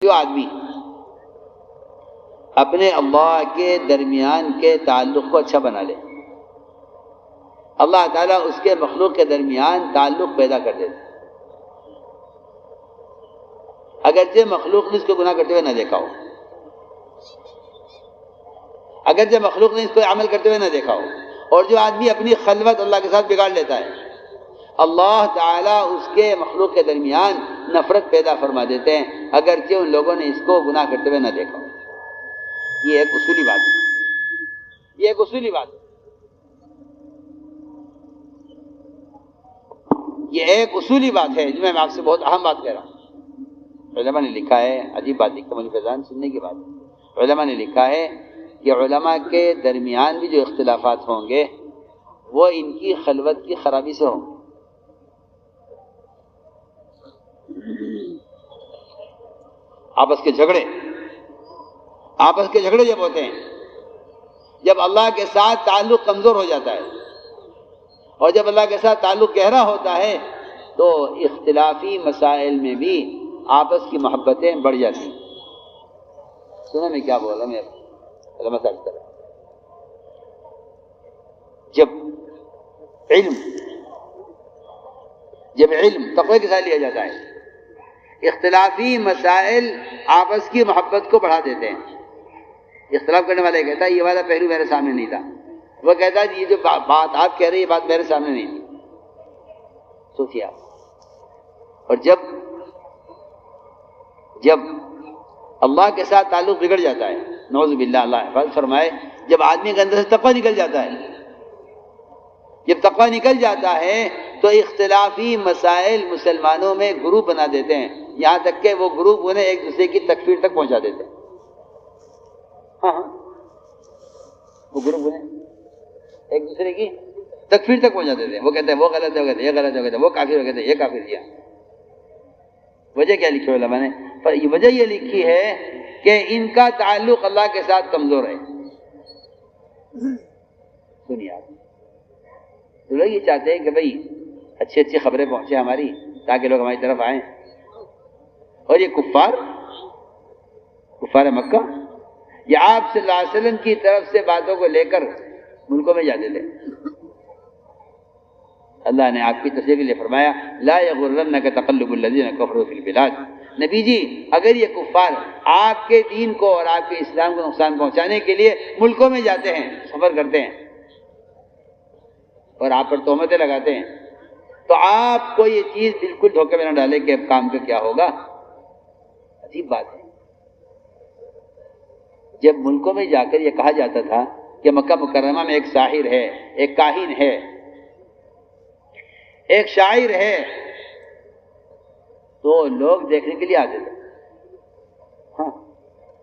جو آدمی اپنے اللہ کے درمیان کے تعلق کو اچھا بنا لے، اللہ تعالیٰ اس کے مخلوق کے درمیان تعلق پیدا کر دیتا، اگرچہ مخلوق نے اس کو گناہ کرتے ہوئے نہ دیکھا ہو، اگرچہ مخلوق نے اس کو عمل کرتے ہوئے نہ دیکھا ہو۔ اور جو آدمی اپنی خلوت اللہ کے ساتھ بگاڑ لیتا ہے، اللہ تعالیٰ اس کے مخلوق کے درمیان نفرت پیدا فرما دیتے ہیں، اگرچہ ان لوگوں نے اس کو گناہ کرتے ہوئے نہ دیکھا ہو۔ یہ ایک اصولی بات ہے، یہ ایک اصولی بات ہے، یہ ایک اصولی بات ہے جو میں آپ سے بہت اہم بات کہہ رہا ہوں۔ علماء نے لکھا ہے، عجیب بات لکھا، مجھے فیضان سننے کی بات ہے، علماء نے لکھا ہے کہ علماء کے درمیان بھی جو اختلافات ہوں گے وہ ان کی خلوت کی خرابی سے ہوں گے۔ آپس کے جھگڑے جب ہوتے ہیں، جب اللہ کے ساتھ تعلق کمزور ہو جاتا ہے اور جب اللہ کے ساتھ تعلق گہرا ہوتا ہے تو اختلافی مسائل میں بھی آپس کی محبتیں بڑھ جاتی ہیں۔ سنو میں کیا بول رہا ہوں، میں علماء صاحب کریں، جب علم تقوی کے ساتھ لیا جاتا ہے، اختلافی مسائل آپس کی محبت کو بڑھا دیتے ہیں۔ اختلاف کرنے والا کہتا ہے یہ والا پہلو میرے سامنے نہیں تھا، وہ کہتا ہے یہ جو بات آپ کہہ رہے ہیں یہ بات میرے سامنے نہیں تھی، سوچیے آپ۔ اور جب اللہ کے ساتھ تعلق بگڑ جاتا ہے، نعوذ باللہ، اللہ حفاظت فرمائے، جب آدمی کے اندر سے تقوی نکل جاتا ہے، جب تقوی نکل جاتا ہے تو اختلافی مسائل مسلمانوں میں گروپ بنا دیتے ہیں، یہاں تک کہ وہ گروپ انہیں ایک دوسرے کی تکفیر تک پہنچا دیتے ہیں۔ ہاں، وہ گروپ انہیں ایک دوسرے کی تکفیر تک پہنچا دیتے ہیں۔ وہ کہتے ہیں وہ غلط ہے، وہ کہتے ہیں یہ غلط ہے، وہ کہتے ہیں وہ کافر ہے، وہ کہتے ہیں یہ کافر کیا۔ وجہ کیا لکھی علماء نے؟ وجہ یہ لکھی ہے کہ ان کا تعلق اللہ کے ساتھ کمزور ہے۔ سنیے آپ، تو لوگ یہ چاہتے ہیں کہ بھئی اچھی اچھی خبریں پہنچے ہماری تاکہ لوگ ہماری طرف آئیں، اور یہ کفار مکہ یہ آپ صلی اللہ علیہ وسلم کی طرف سے باتوں کو لے کر ملکوں میں جاتے تھے۔ اللہ نے آپ کی تصدیق کے لیے فرمایا لا یغرنک تقلب الذین کفروا فی البلاد، نبی جی اگر یہ کفار آپ کے دین کو اور آپ کے اسلام کو نقصان پہنچانے کے لیے ملکوں میں جاتے ہیں، سفر کرتے ہیں اور آپ پر تہمتیں لگاتے ہیں، تو آپ کو یہ چیز بالکل دھوکے میں نہ ڈالے کہ اب کام کا کیا ہوگا۔ عجیب بات ہے، جب ملکوں میں جا کر یہ کہا جاتا تھا کہ مکہ مکرمہ میں ایک ساحر ہے، ایک کاہن ہے، ایک شاعر ہے، تو لوگ دیکھنے کے لیے آتے تھے۔ ہاں،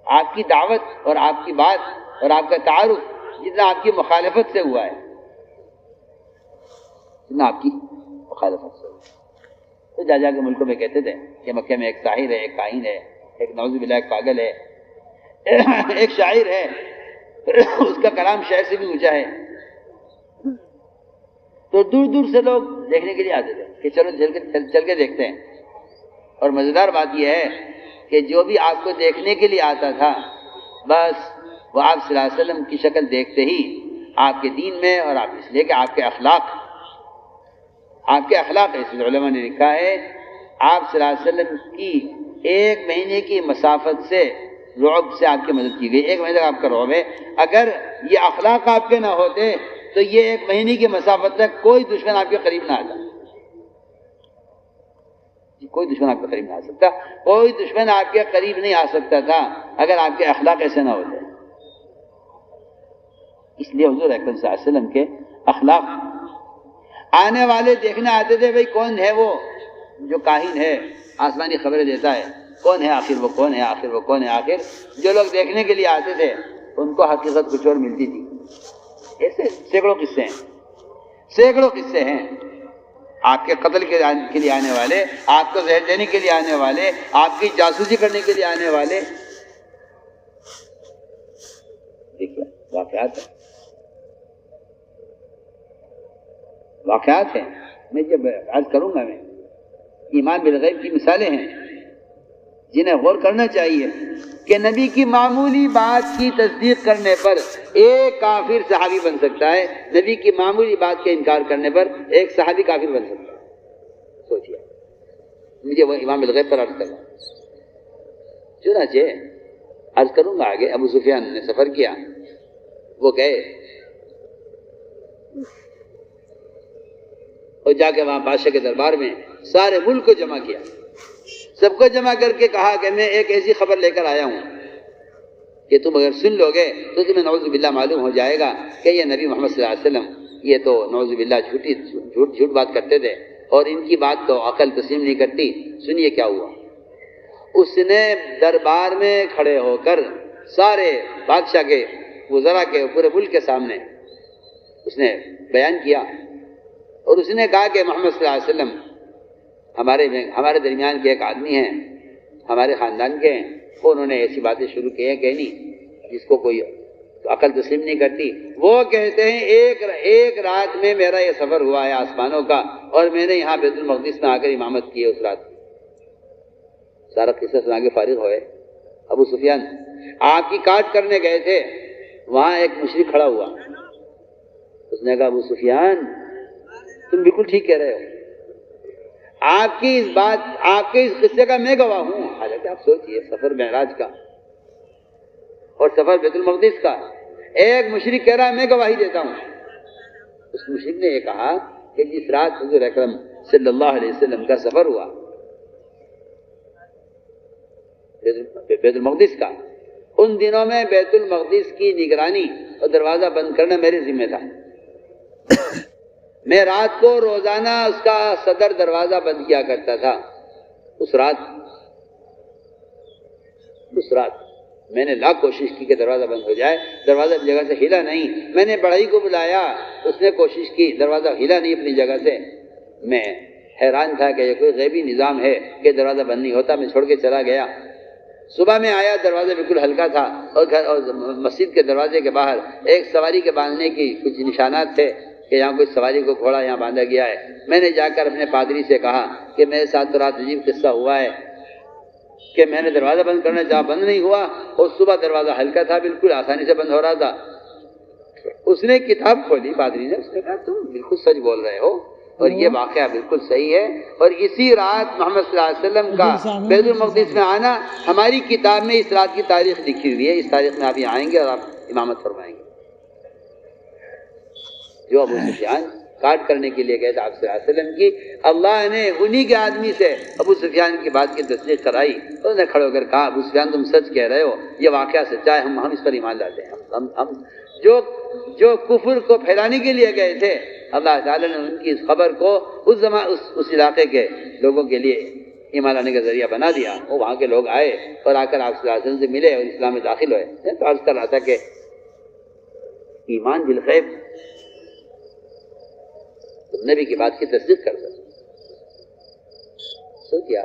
آپ کی دعوت اور آپ کی بات اور آپ کا تعارف جتنا آپ کی مخالفت سے ہوا ہے، جتنا آپ کی مخالفت سے ہوا ہے، تو جا کے ملکوں میں کہتے تھے کہ مکہ میں ایک ساحر ہے، ایک کاہن ہے، ایک نعوذ باللہ ایک پاگل ہے، ایک شاعر ہے، اس کا کلام شعر سے بھی اونچا ہے۔ تو دور دور سے لوگ دیکھنے کے لیے آتے تھے کہ چلو چل کے دیکھتے ہیں۔ اور مزیدار بات یہ ہے کہ جو بھی آپ کو دیکھنے کے لیے آتا تھا بس وہ آپ صلی اللہ علیہ وسلم کی شکل دیکھتے ہی آپ کے دین میں، اور آپ اس لیے کہ آپ کے اخلاق اس لیے علماء نے لکھا ہے آپ صلی اللہ علیہ وسلم کی 1 مہینے کی مسافت سے رعب سے آپ کی مدد کی گئی۔ 1 مہینے تک آپ کا رعب ہے، اگر یہ اخلاق آپ کے نہ ہوتے تو یہ 1 مہینے کی مسافت تک کوئی دشمن آپ کے قریب نہ آتا، کوئی دشمن آپ کے قریب نہ آ سکتا، کوئی دشمن آپ کے قریب نہیں آ سکتا تھا اگر آپ کے اخلاق ایسے نہ ہوتے۔ اس لیے حضور اکرم صلی اللہ علیہ وسلم کے اخلاق، آنے والے دیکھنے آتے تھے بھئی کون ہے وہ جو کاہن ہے، آسمانی خبریں دیتا ہے، کون ہے آخر وہ، کون ہے آخر وہ، کون ہے آخر۔ جو لوگ دیکھنے کے لیے آتے تھے ان کو حقیقت کچھ اور ملتی تھی۔ ایسے سینکڑوں قصے ہیں، آپ کے قتل کے لیے آنے والے، آپ کو زہر دینے کے لیے آنے والے، آپ کی جاسوسی کرنے کے لیے آنے والے، دیکھیے واقعات ہیں۔ میں جب عرض کروں گا، میں ایمان بالغیب کی مثالیں ہیں، جنہیں غور کرنا چاہیے کہ نبی کی معمولی بات کی تصدیق کرنے پر ایک کافر صحابی بن سکتا ہے، نبی کی معمولی بات کا انکار کرنے پر ایک صحابی کافر بن سکتا ہے. سوچیے، مجھے وہ امام الغیب پر عرض کرنا. چنانچہ عرض کروں گا آگے. ابو سفیان نے سفر کیا، وہ گئے اور جا کے وہاں بادشاہ کے دربار میں سارے ملک کو جمع کیا. سب کو جمع کر کے کہا کہ میں ایک ایسی خبر لے کر آیا ہوں کہ تم اگر سن لو گے تو تمہیں نعوذ باللہ معلوم ہو جائے گا کہ یہ نبی محمد صلی اللہ علیہ وسلم یہ تو نعوذ باللہ جھوٹ بات کرتے تھے اور ان کی بات کو عقل تسلیم نہیں کرتی. سنیے کیا ہوا. اس نے دربار میں کھڑے ہو کر سارے بادشاہ کے وزراء کے پورے ملک کے سامنے اس نے بیان کیا اور اس نے کہا کہ محمد صلی اللہ علیہ وسلم ہمارے درمیان کے ایک آدمی ہیں، ہمارے خاندان کے ہیں، انہوں نے ایسی باتیں شروع کی ہیں کہنی جس کو کوئی عقل تسلیم نہیں کرتی. وہ کہتے ہیں ایک رات میں میرا یہ سفر ہوا ہے آسمانوں کا اور میں نے یہاں بیت المقدس میں آ کر امامت کی ہے اس رات. سارا قصہ سنا کے فارغ ہوئے. ابو سفیان آپ کی کاٹ کرنے گئے تھے، وہاں ایک مشرک کھڑا ہوا. اس نے کہا ابو سفیان تم بالکل ٹھیک کہہ رہے ہو، آپ کی اس بات، آپ کے اس قصے کا میں گواہ ہوں. حالانکہ آپ سوچئے سفر معراج کا اور سفر بیت المقدس کا، ایک مشرک کہہ رہا ہے میں گواہی دیتا ہوں. اس مشرک نے یہ کہا کہ جس رات حضور اکرم صلی اللہ علیہ وسلم کا سفر ہوا بیت المقدس کا، ان دنوں میں بیت المقدس کی نگرانی اور دروازہ بند کرنا میرے ذمہ تھا. میں رات کو روزانہ اس کا صدر دروازہ بند کیا کرتا تھا. اس رات میں نے لاکھ کوشش کی کہ دروازہ بند ہو جائے، دروازہ اپنی جگہ سے ہلا نہیں. میں نے بڑھئی کو بلایا، اس نے کوشش کی، دروازہ ہلا نہیں اپنی جگہ سے. میں حیران تھا کہ یہ کوئی غیبی نظام ہے کہ دروازہ بند نہیں ہوتا. میں چھوڑ کے چلا گیا. صبح میں آیا، دروازہ بالکل ہلکا تھا اور مسجد کے دروازے کے باہر ایک سواری کے باندھنے کی کچھ نشانات تھے کہ یہاں کوئی سواری کو گھوڑا یہاں باندھا گیا ہے. میں نے جا کر اپنے پادری سے کہا کہ میرے ساتھ تو رات عجیب قصہ ہوا ہے کہ میں نے دروازہ بند کرنا چاہا، بند نہیں ہوا، اور صبح دروازہ ہلکا تھا، بالکل آسانی سے بند ہو رہا تھا. اس نے کتاب کھولی پادری نے، اس نے کہا تم بالکل سچ بول رہے ہو اور یہ واقعہ بالکل صحیح ہے. اور اسی رات محمد صلی اللہ علیہ وسلم کا بیت المقدس میں آنا ہماری کتاب میں اس رات کی تاریخ لکھی ہوئی ہے. اس تاریخ میں آپ یہاں آئیں گے اور آپ امامت فرمائیں گے. جو ابو سفیان کاٹ کرنے کے لیے گئے تھے آپ صلی اللہ علیہ وسلم کی، اللہ نے انہی کے آدمی سے ابو سفیان کی بات کی تصدیق کرائی. انہوں نے کھڑے ہو کر کہا ابو سفیان تم سچ کہہ رہے ہو، یہ واقعہ سچا ہے، ہم اس پر ایمان لاتے ہیں. ہم جو کفر کو پھیلانے کے لیے گئے تھے، اللہ تعالیٰ نے ان کی اس خبر کو اس علاقے کے لوگوں کے لیے ایمان لانے کا ذریعہ بنا دیا. وہ وہاں کے لوگ آئے اور آ کر آپ صلی اللہ علیہ وسلم سے ملے اور اسلام میں داخل ہوئے. تو عرض کر رہا تھا کہ ایمان بالغیب نبی کی بات کی تصدیق کر سکتے. سو کیا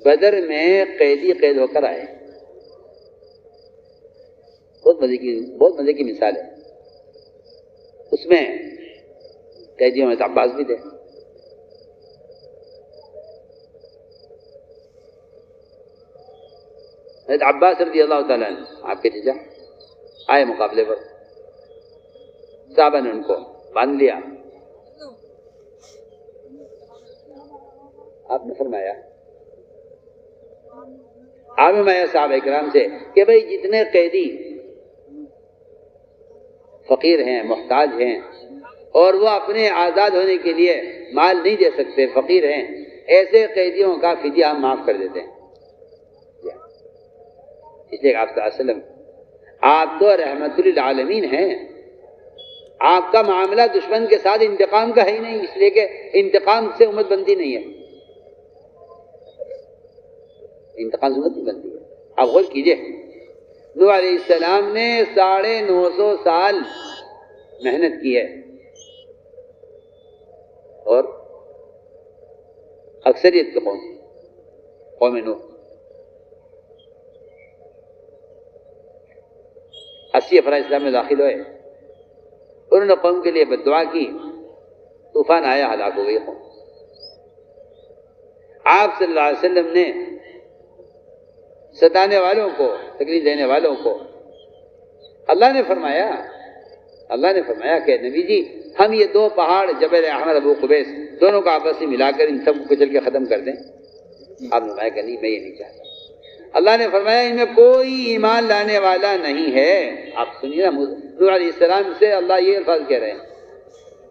بدر میں قیدی قید ہو کر آئے، بہت مزے کی مثال ہے. اس میں قیدیوں میں عباس بھی تھے. عباس رضی اللہ تعالیٰ عنہ آپ کے چچا آئے مقابلے پر. صحابہ نے ان کو باندھ لیا. آپ نے فرمایا صحابہ کرام سے کہ بھئی جتنے قیدی فقیر ہیں، محتاج ہیں اور وہ اپنے آزاد ہونے کے لیے مال نہیں دے سکتے، فقیر ہیں، ایسے قیدیوں کا فدیہ ہم معاف کر دیتے ہیں. اس لیے آپ صلی اللہ علیہ وسلم آپ تو رحمت للعالمین ہیں. آپ کا معاملہ دشمن کے ساتھ انتقام کا ہے ہی نہیں، اس لیے کہ انتقام سے امت بنتی نہیں ہے. انتقام سے امت نہیں بنتی ہے. آپ غور کیجئے، نوح علیہ السلام نے 950 سال محنت کی ہے اور اکثریت کے قوم نوح 80 افراد اسلام میں داخل ہوئے. انہوں نے قوم کے لیے بد دعا کی، طوفان آیا، ہلاک ہو گئی قوم. آپ صلی اللہ علیہ وسلم نے ستانے والوں کو، تکلیف دینے والوں کو اللہ نے فرمایا کہ نبی جی ہم یہ دو پہاڑ جبل احمر ابو قبیس دونوں کو آپس میں ملا کر ان سب کو کچل کے ختم کر دیں؟ آپ نے فرمایا کہ نہیں، میں یہ نہیں چاہتا۔ اللہ نے فرمایا ان میں کوئی ایمان لانے والا نہیں ہے۔ آپ سنیے نا، نوح علیہ السلام سے اللہ یہ الفاظ کہہ رہے ہیں،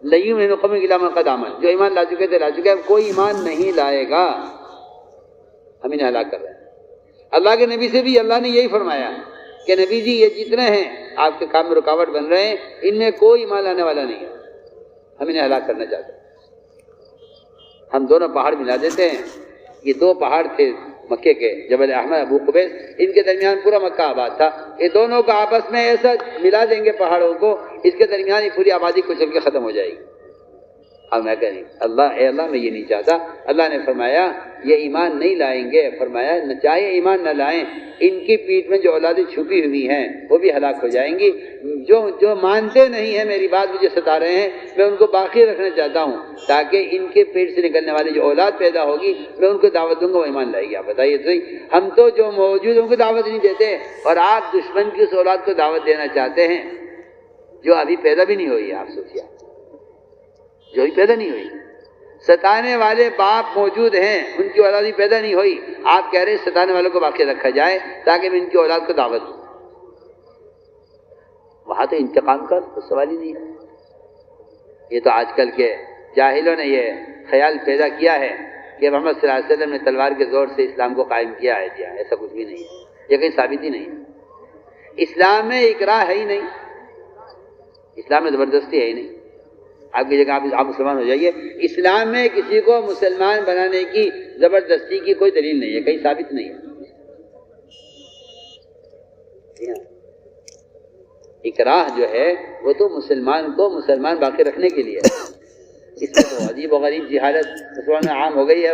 لَيُؤْمِنُ مِنْ قَوْمِكَ إِلَّا مَنْ قَدْ آمَنَ، جو ایمان لا چکے تھے لا چکے ہیں، کوئی ایمان نہیں لائے گا، ہم انہیں ہلاک کر رہے ہیں۔ اللہ کے نبی سے بھی اللہ نے یہی فرمایا کہ نبی جی یہ جتنے ہیں آپ کے کام میں رکاوٹ بن رہے ہیں، ان میں کوئی ایمان لانے والا نہیں ہے، ہم انہیں ہلاک کرنا چاہتے ہیں۔ ہم دونوں پہاڑ ملا دیتے ہیں۔ یہ دو پہاڑ تھے مکے کے، جبل احمر ابو قبیس، ان کے درمیان پورا مکہ آباد تھا۔ یہ دونوں کو آپس میں ایسا ملا دیں گے پہاڑوں کو، اس کے درمیان یہ پوری آبادی کچل کے ختم ہو جائے گی۔ اب میں کہیں اے اللہ میں یہ نہیں چاہتا۔ اللہ نے فرمایا یہ ایمان نہیں لائیں گے، فرمایا نہ چاہے ایمان نہ لائیں، ان کی پیٹھ میں جو اولادیں چھپی ہوئی ہیں وہ بھی ہلاک ہو جائیں گی۔ جو مانتے نہیں ہیں میری بات، مجھے ستا رہے ہیں، میں ان کو باقی رکھنا چاہتا ہوں تاکہ ان کے پیٹ سے نکلنے والی جو اولاد پیدا ہوگی میں ان کو دعوت دوں گا، وہ ایمان لائے گی۔ آپ بتائیے تو ہم تو جو موجود ان کو دعوت نہیں دیتے، اور آپ دشمن کی اس اولاد کو دعوت دینا چاہتے ہیں جو ابھی پیدا بھی نہیں ہوئی ہے۔ آپ سوچیے، جو ہی پیدا نہیں ہوئی، ستانے والے باپ موجود ہیں، ان کی اولاد ہی پیدا نہیں ہوئی، آپ کہہ رہے ہیں ستانے والوں کو باقی رکھا جائے تاکہ میں ان کی اولاد کو دعوت دوں۔ وہاں تو انتقام کا تو سوال ہی نہیں ہے۔ یہ تو آج کل کے جاہلوں نے یہ خیال پیدا کیا ہے کہ محمد صلی اللہ علیہ وسلم نے تلوار کے زور سے اسلام کو قائم کیا ہے۔ جی ایسا کچھ بھی نہیں ہے، یہ کہیں ثابت ہی نہیں ہے۔ اسلام میں اکراہ ہے ہی نہیں، اسلام میں زبردستی ہے ہی نہیں۔ آپ کی جگہ آپ مسلمان ہو جائیے، اسلام میں کسی کو مسلمان بنانے کی زبردستی کی کوئی دلیل نہیں ہے، کہیں ثابت نہیں ہے۔ اکراہ جو ہے وہ تو مسلمان کو مسلمان باقی رکھنے کے لیے ہے۔ اس میں تو عجیب و غریب جہالت مسلمان میں عام ہو گئی ہے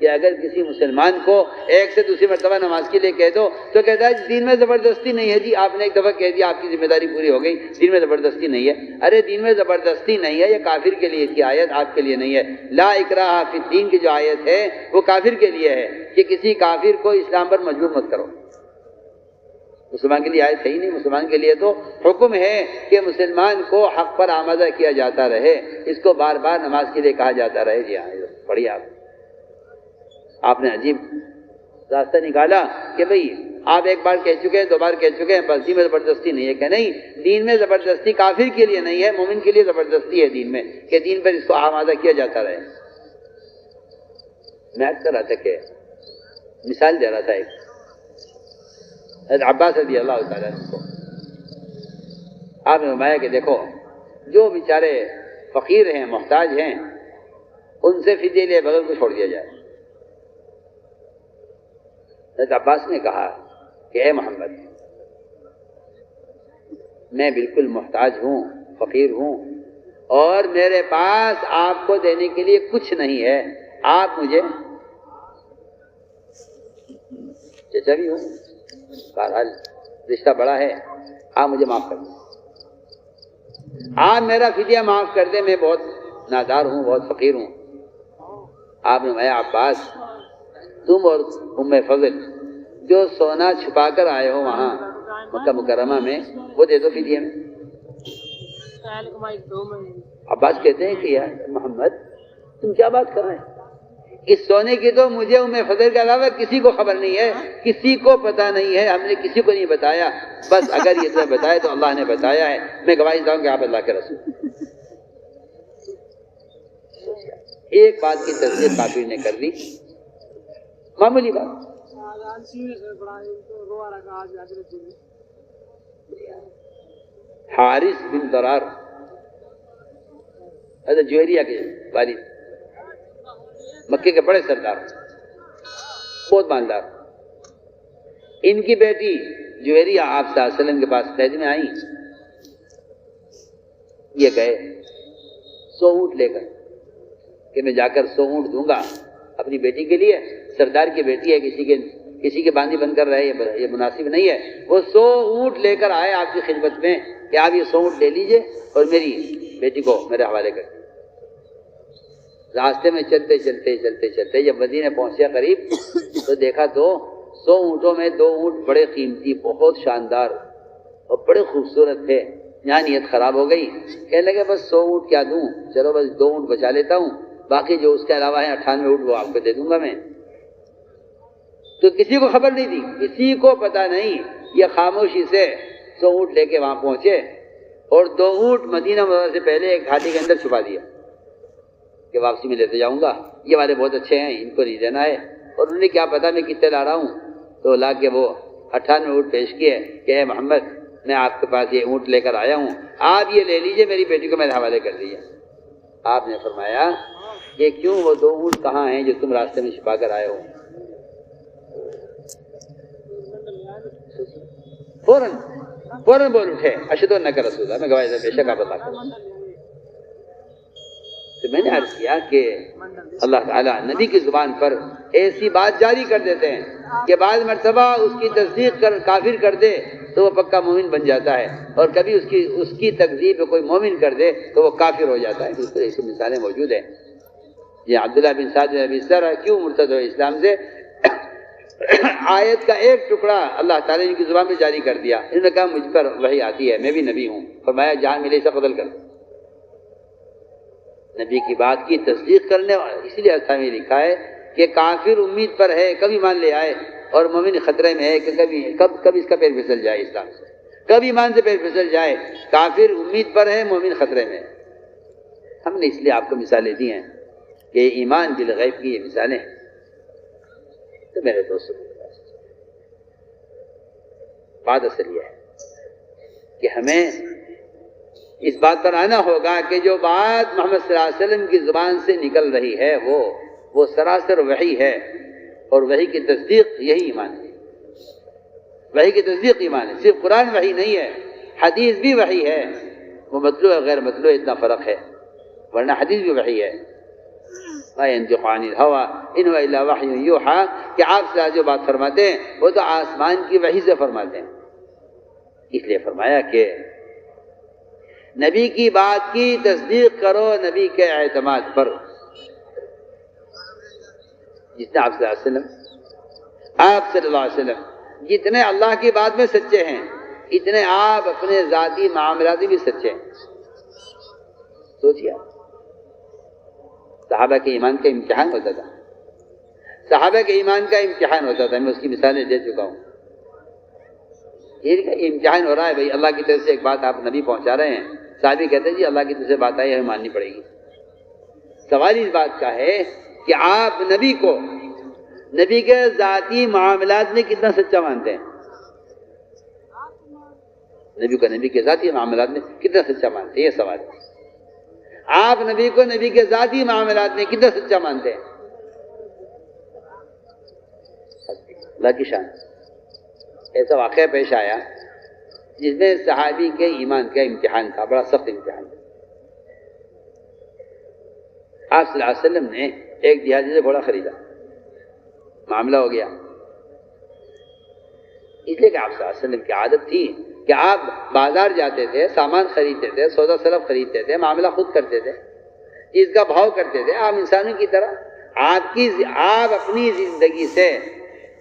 کہ اگر کسی مسلمان کو ایک سے دوسری مرتبہ نماز کے لیے کہہ دو تو کہتا ہے دین میں زبردستی نہیں ہے۔ جی آپ نے ایک دفعہ کہہ دیا، آپ کی ذمہ داری پوری ہو گئی، دین میں زبردستی نہیں ہے۔ ارے دین میں زبردستی نہیں ہے، یہ کافر کے لیے کی آیت، آپ کے لیے نہیں ہے۔ لا اکراہ فی الدین کی جو آیت ہے وہ کافر کے لیے ہے کہ کسی کافر کو اسلام پر مجبور مت کرو۔ مسلمان کے لیے آیت ہے ہی نہیں۔ مسلمان کے لیے تو حکم ہے کہ مسلمان کو حق پر آمادہ کیا جاتا رہے، اس کو بار بار نماز کے لیے کہا جاتا رہے۔ جی ہاں پڑھیے آپ نے عجیب راستہ نکالا کہ بھئی آپ ایک بار کہہ چکے ہیں، دو بار کہہ چکے ہیں، بس دین میں زبردستی نہیں ہے۔ کہ نہیں، دین میں زبردستی کافر کے لیے نہیں ہے، مومن کے لیے زبردستی ہے دین میں، کہ دین پر اس کو آمادہ کیا جاتا رہے۔ میں عرض کر رہا تھا کہ مثال دے رہا تھا ایک حضرت عباس رضی اللہ تعالیٰ عنہ کو، آپ نے فرمایا کہ دیکھو جو بیچارے فقیر ہیں، محتاج ہیں، ان سے فدیے لیے بغیر کو چھوڑ دیا جائے۔ حضرت عباس نے کہا کہ اے محمد، میں بالکل محتاج ہوں، فقیر ہوں، اور میرے پاس آپ کو دینے کے لیے کچھ نہیں ہے، آپ مجھے چچا بھی ہوں، بہرحال رشتہ بڑا ہے، آپ مجھے معاف کر دیں، آپ میرا فدیہ معاف کر دیں، میں بہت نادار ہوں، بہت فقیر ہوں۔ آپ نے فرمایا عباس، تم اور ام فضل جو سونا چھپا کر آئے ہو وہاں مکہ مکرمہ میں، وہ دے دو فدیے میں۔ عباس کہتے ہیں کہ یار محمد تم کیا بات کر رہے ہیں، اس سونے کی تو مجھے ام فضل کے علاوہ کسی کو خبر نہیں ہے، کسی کو پتہ نہیں ہے، ہم نے کسی کو نہیں بتایا، بس اگر یہ تمہیں بتایا تو اللہ نے بتایا ہے، میں گواہی دیتا ہوں کہ آپ اللہ کے رسول۔ ایک بات کی تصدیق کافر نے کر لی، معمولی بات۔ حارث بن ضرار حضرت جوہریہ کے والد، مکے کے بڑے سردار، بہت مالدار، ان کی بیٹی جوہریہ آپ صلی اللہ علیہ وسلم کے پاس قید میں آئی۔ یہ گئے 100 اونٹ لے کر کہ میں جا کر 100 اونٹ دوں گا اپنی بیٹی کے لیے، سردار کی بیٹی ہے، کسی کے باندھی بن کر رہے، یہ مناسب نہیں ہے۔ وہ 100 اونٹ لے کر آئے آپ کی خدمت میں کہ آپ یہ 100 اونٹ لے لیجئے اور میری بیٹی کو میرے حوالے کر۔ راستے میں چلتے چلتے جب مدینے پہنچے قریب تو دیکھا تو 100 اونٹوں میں 2 اونٹ بڑے قیمتی، بہت شاندار اور بڑے خوبصورت تھے۔ یہاں نیت خراب ہو گئی، کہنے لگے بس 100 اونٹ کیا دوں، چلو بس 2 اونٹ بچا لیتا ہوں، باقی جو اس کے علاوہ ہے 98 اونٹ وہ آپ کو دے دوں گا میں۔ تو کسی کو خبر نہیں تھی، کسی کو پتہ نہیں، یہ خاموشی سے 100 اونٹ لے کے وہاں پہنچے اور 2 اونٹ مدینہ منورہ سے پہلے ایک گھاٹی کے اندر چھپا دیا کہ واپسی میں لیتے جاؤں گا، یہ والے بہت اچھے ہیں، ان کو نہیں دینا ہے۔ اور انہیں کیا پتا میں کتنے لا رہا ہوں، تو لا کے وہ 98 اونٹ پیش کیے کہ اے محمد میں آپ کے پاس یہ اونٹ لے کر آیا ہوں، آپ یہ لے لیجئے، میری بیٹی کو میرے حوالے کر دیجیے۔ آپ نے فرمایا کہ کیوں، وہ 2 اونٹ کہاں ہیں جو تم راستے میں چھپا کر آئے ہو؟ فوراً بول اٹھے اشہد ان رسول اللہ، میں گواہی دے بے شک آپ اللہ کا۔ تو میں نے عرض کیا کہ اللہ تعالیٰ نبی کی زبان پر ایسی بات جاری کر دیتے ہیں کہ بعض مرتبہ اس کی تصدیق کر کافر کر دے تو وہ پکا مومن بن جاتا ہے، اور کبھی اس کی تکذیب پہ کوئی مومن کر دے تو وہ کافر ہو جاتا ہے۔ اس طرح کی مثالیں موجود ہیں۔ یہ عبداللہ بن سعد بن ابی سرح کیوں مرتد ہوئے اسلام سے؟ آیت کا ایک ٹکڑا اللہ تعالیٰ نے ان کی زبان میں جاری کر دیا، انہوں نے کہا مجھ پر وحی آتی ہے، میں بھی نبی ہوں، فرمایا جہاں ملے اسے قتل کر۔ نبی کی بات کی تصدیق کرنے والا، اسی لیے اسلامی لکھا ہے کہ کافر امید پر ہے کبھی ایمان لے آئے، اور مومن خطرے میں ہے کہ کب اس کا پیر پھسل جائے اسلام سے، کب ایمان سے پیر پھسل جائے۔ کافر امید پر ہے، مومن خطرے میں۔ ہم نے اس لیے آپ کو مثالیں دی ہیں کہ ایمان بالغیب کی یہ مثالیں ہیں۔ تو میرے دوستوں بات اصل یہ ہے کہ ہمیں اس بات پر آنا ہوگا کہ جو بات محمد صلی اللہ علیہ وسلم کی زبان سے نکل رہی ہے وہ سراسر وحی ہے، اور وحی کی تصدیق یہی ایمان ہے۔ وحی کی تصدیق ایمان ہے، صرف قرآن وحی نہیں ہے، حدیث بھی وحی ہے۔ وہ مطلوع غیر مطلوع اتنا فرق ہے، ورنہ حدیث بھی وحی ہے۔ ما ينطق عن الهوى ان هو الا وحی یوحی، کہ آپ سے جو بات فرماتے ہیں وہ تو آسمان کی وحی سے فرماتے ہیں۔ اس لیے فرمایا کہ نبی کی بات کی تصدیق کرو نبی کے اعتماد پر۔ جتنے آپ صلی اللہ علیہ وسلم جتنے اللہ کی بات میں سچے ہیں، اتنے آپ اپنے ذاتی معاملات میں بھی سچے ہیں۔ سوچیے، صحابہ کے ایمان کا امتحان ہوتا تھا، صحابہ کے ایمان کا امتحان ہوتا تھا، میں اس کی مثالیں دے چکا ہوں۔ یہ امتحان ہو رہا ہے بھائی، اللہ کی طرف سے ایک بات آپ نبی پہنچا رہے ہیں، صحابی کہتے ہیں جی اللہ کی طرف سے بات آئی ہمیں ماننی پڑے گی۔ سوال اس بات کا ہے کہ آپ نبی کو نبی کے ذاتی معاملات میں کتنا سچا مانتے ہیں؟ نبی کو نبی کے ذاتی معاملات میں کتنا سچا مانتے ہیں، یہ سوال ہے۔ آپ نبی کو نبی کے ذاتی معاملات میں کتنا سچا مانتے ہیں؟ اللہ کی شان۔ ایسا واقعہ پیش آیا جس میں صحابی کے ایمان کا امتحان تھا، بڑا سخت امتحان تھا۔ آپ صلی اللہ علیہ وسلم نے ایک جہازی سے گھوڑا خریدا، معاملہ ہو گیا۔ اس لیے کہ آپ صلی اللہ علیہ وسلم کی عادت تھی کہ آپ بازار جاتے تھے، سامان خریدتے تھے، سودا سلف خریدتے تھے، معاملہ خود کرتے تھے، اس کا بھاؤ کرتے تھے عام انسانوں کی طرح۔ آپ اپنی زندگی سے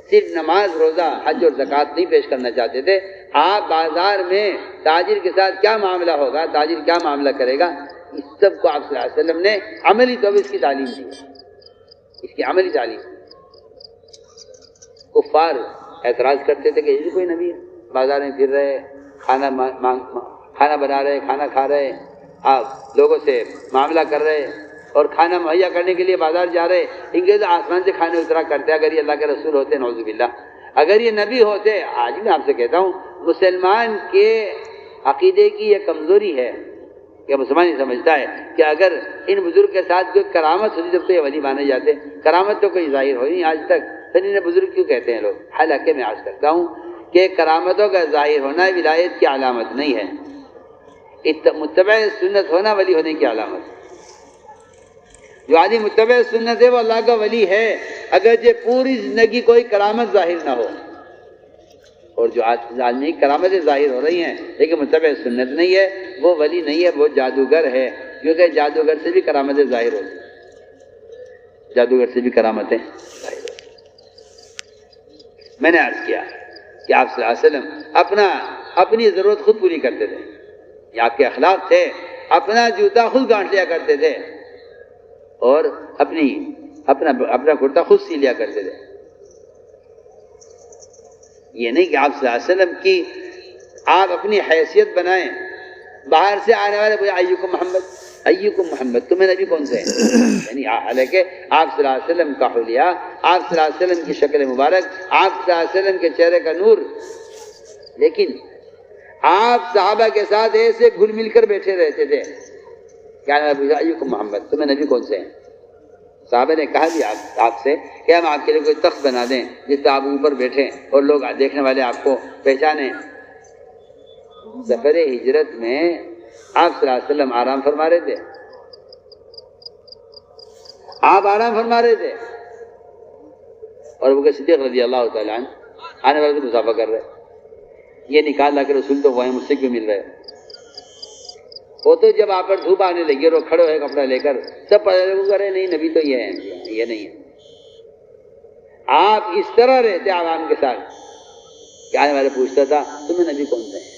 صرف نماز، روزہ، حج اور زکوٰۃ نہیں پیش کرنا چاہتے تھے۔ آپ بازار میں تاجر کے ساتھ کیا معاملہ ہوگا، تاجر کیا معاملہ کرے گا، اس سب کو آپ صلی اللہ علیہ وسلم نے عملی طور پر اس کی تعلیم دی، اس کی عملی تعلیم۔ کفار اعتراض کرتے تھے کہ یہ کوئی نبی ہے، بازار میں پھر رہے، کھانا بنا رہے، کھانا کھا رہے، آپ لوگوں سے معاملہ کر رہے اور کھانا مہیا کرنے کے لیے بازار جا رہے، ان کے آسمان سے کھانے اترا کرتے۔ اگر یہ اللہ کے رسول ہوتے، نعوذ باللہ، اگر یہ نبی ہوتے، آج میں آپ سے کہتا ہوں مسلمان کے عقیدے کی یہ کمزوری ہے کہ مسلمان یہ سمجھتا ہے کہ اگر ان بزرگ کے ساتھ کوئی کرامت ہوتی تب تو یہ ولی مانے جاتے، کرامت تو کوئی ظاہر ہوئی نہیں آج تک، پھر انہیں بزرگ کیوں کہتے ہیں لوگ؟ حالانکہ میں عرض کرتا ہوں کہ کرامتوں کا ظاہر ہونا ولایت کی علامت نہیں ہے، متبع سنت ہونا ولی ہونے کی علامت ہے۔ جو آدمی متبع سنت ہے وہ اللہ کا ولی ہے، اگرچہ پوری زندگی کوئی کرامت ظاہر نہ ہو۔ اور جو آدمی کرامتیں ظاہر ہو رہی ہیں لیکن متبع سنت نہیں ہے، وہ ولی نہیں ہے، وہ جادوگر ہے، کیونکہ جادوگر سے بھی کرامتیں ظاہر ہوتی ہیں۔ جادوگر سے بھی کرامتیں. میں نے عرض کیا کہ آپ صلی اللہ علیہ وسلم اپنی ضرورت خود پوری کرتے تھے. یہ آپ کے اخلاق تھے. اپنا جوتا خود گانٹھ لیا کرتے تھے اور اپنا کرتا خود سی لیا کرتے تھے. یہ نہیں کہ آپ صلی اللہ علیہ وسلم کی آپ اپنی حیثیت بنائیں. باہر سے آنے والے بولے ایکم محمد تمہیں نبی کون سے ہیں؟ یعنی حالانکہ آپ صلی اللہ علیہ وسلم کا حلیہ، آپ صلی اللہ علیہ وسلم کی شکل مبارک، آپ صلی اللہ علیہ وسلم کے چہرے کا نور، لیکن آپ صحابہ کے ساتھ ایسے گھل مل کر بیٹھے رہتے تھے. کیا ایکم محمد تمہیں نبی کون سے ہیں؟ صحابہ نے کہا بھی آپ سے کہ ہم آپ کے لیے کوئی تخت بنا دیں جس پہ آپ اوپر بیٹھیں اور لوگ دیکھنے والے آپ کو پہچانیں. سفر ہجرت میں آپ صلی اللہ علیہ وسلم آرام فرما رہے تھے. آپ آرام فرما رہے تھے اور وہ صدیق رضی اللہ تعالیٰ عنہ آنے والے سے مسافہ کر رہے. یہ نکال لا کے رسول تو وہیں مجھ سے کیوں مل رہے؟ وہ تو جب آپ پر دھوپ آنے لگی اور وہ کھڑے ہوئے کپڑا لے کر سب پتہ کرے نہیں نبی تو یہ ہے، یہ نہیں ہے. آپ اس طرح رہتے عوام کے ساتھ کہ آنے والے پوچھتا تھا تمہیں نبی کون سے ہیں.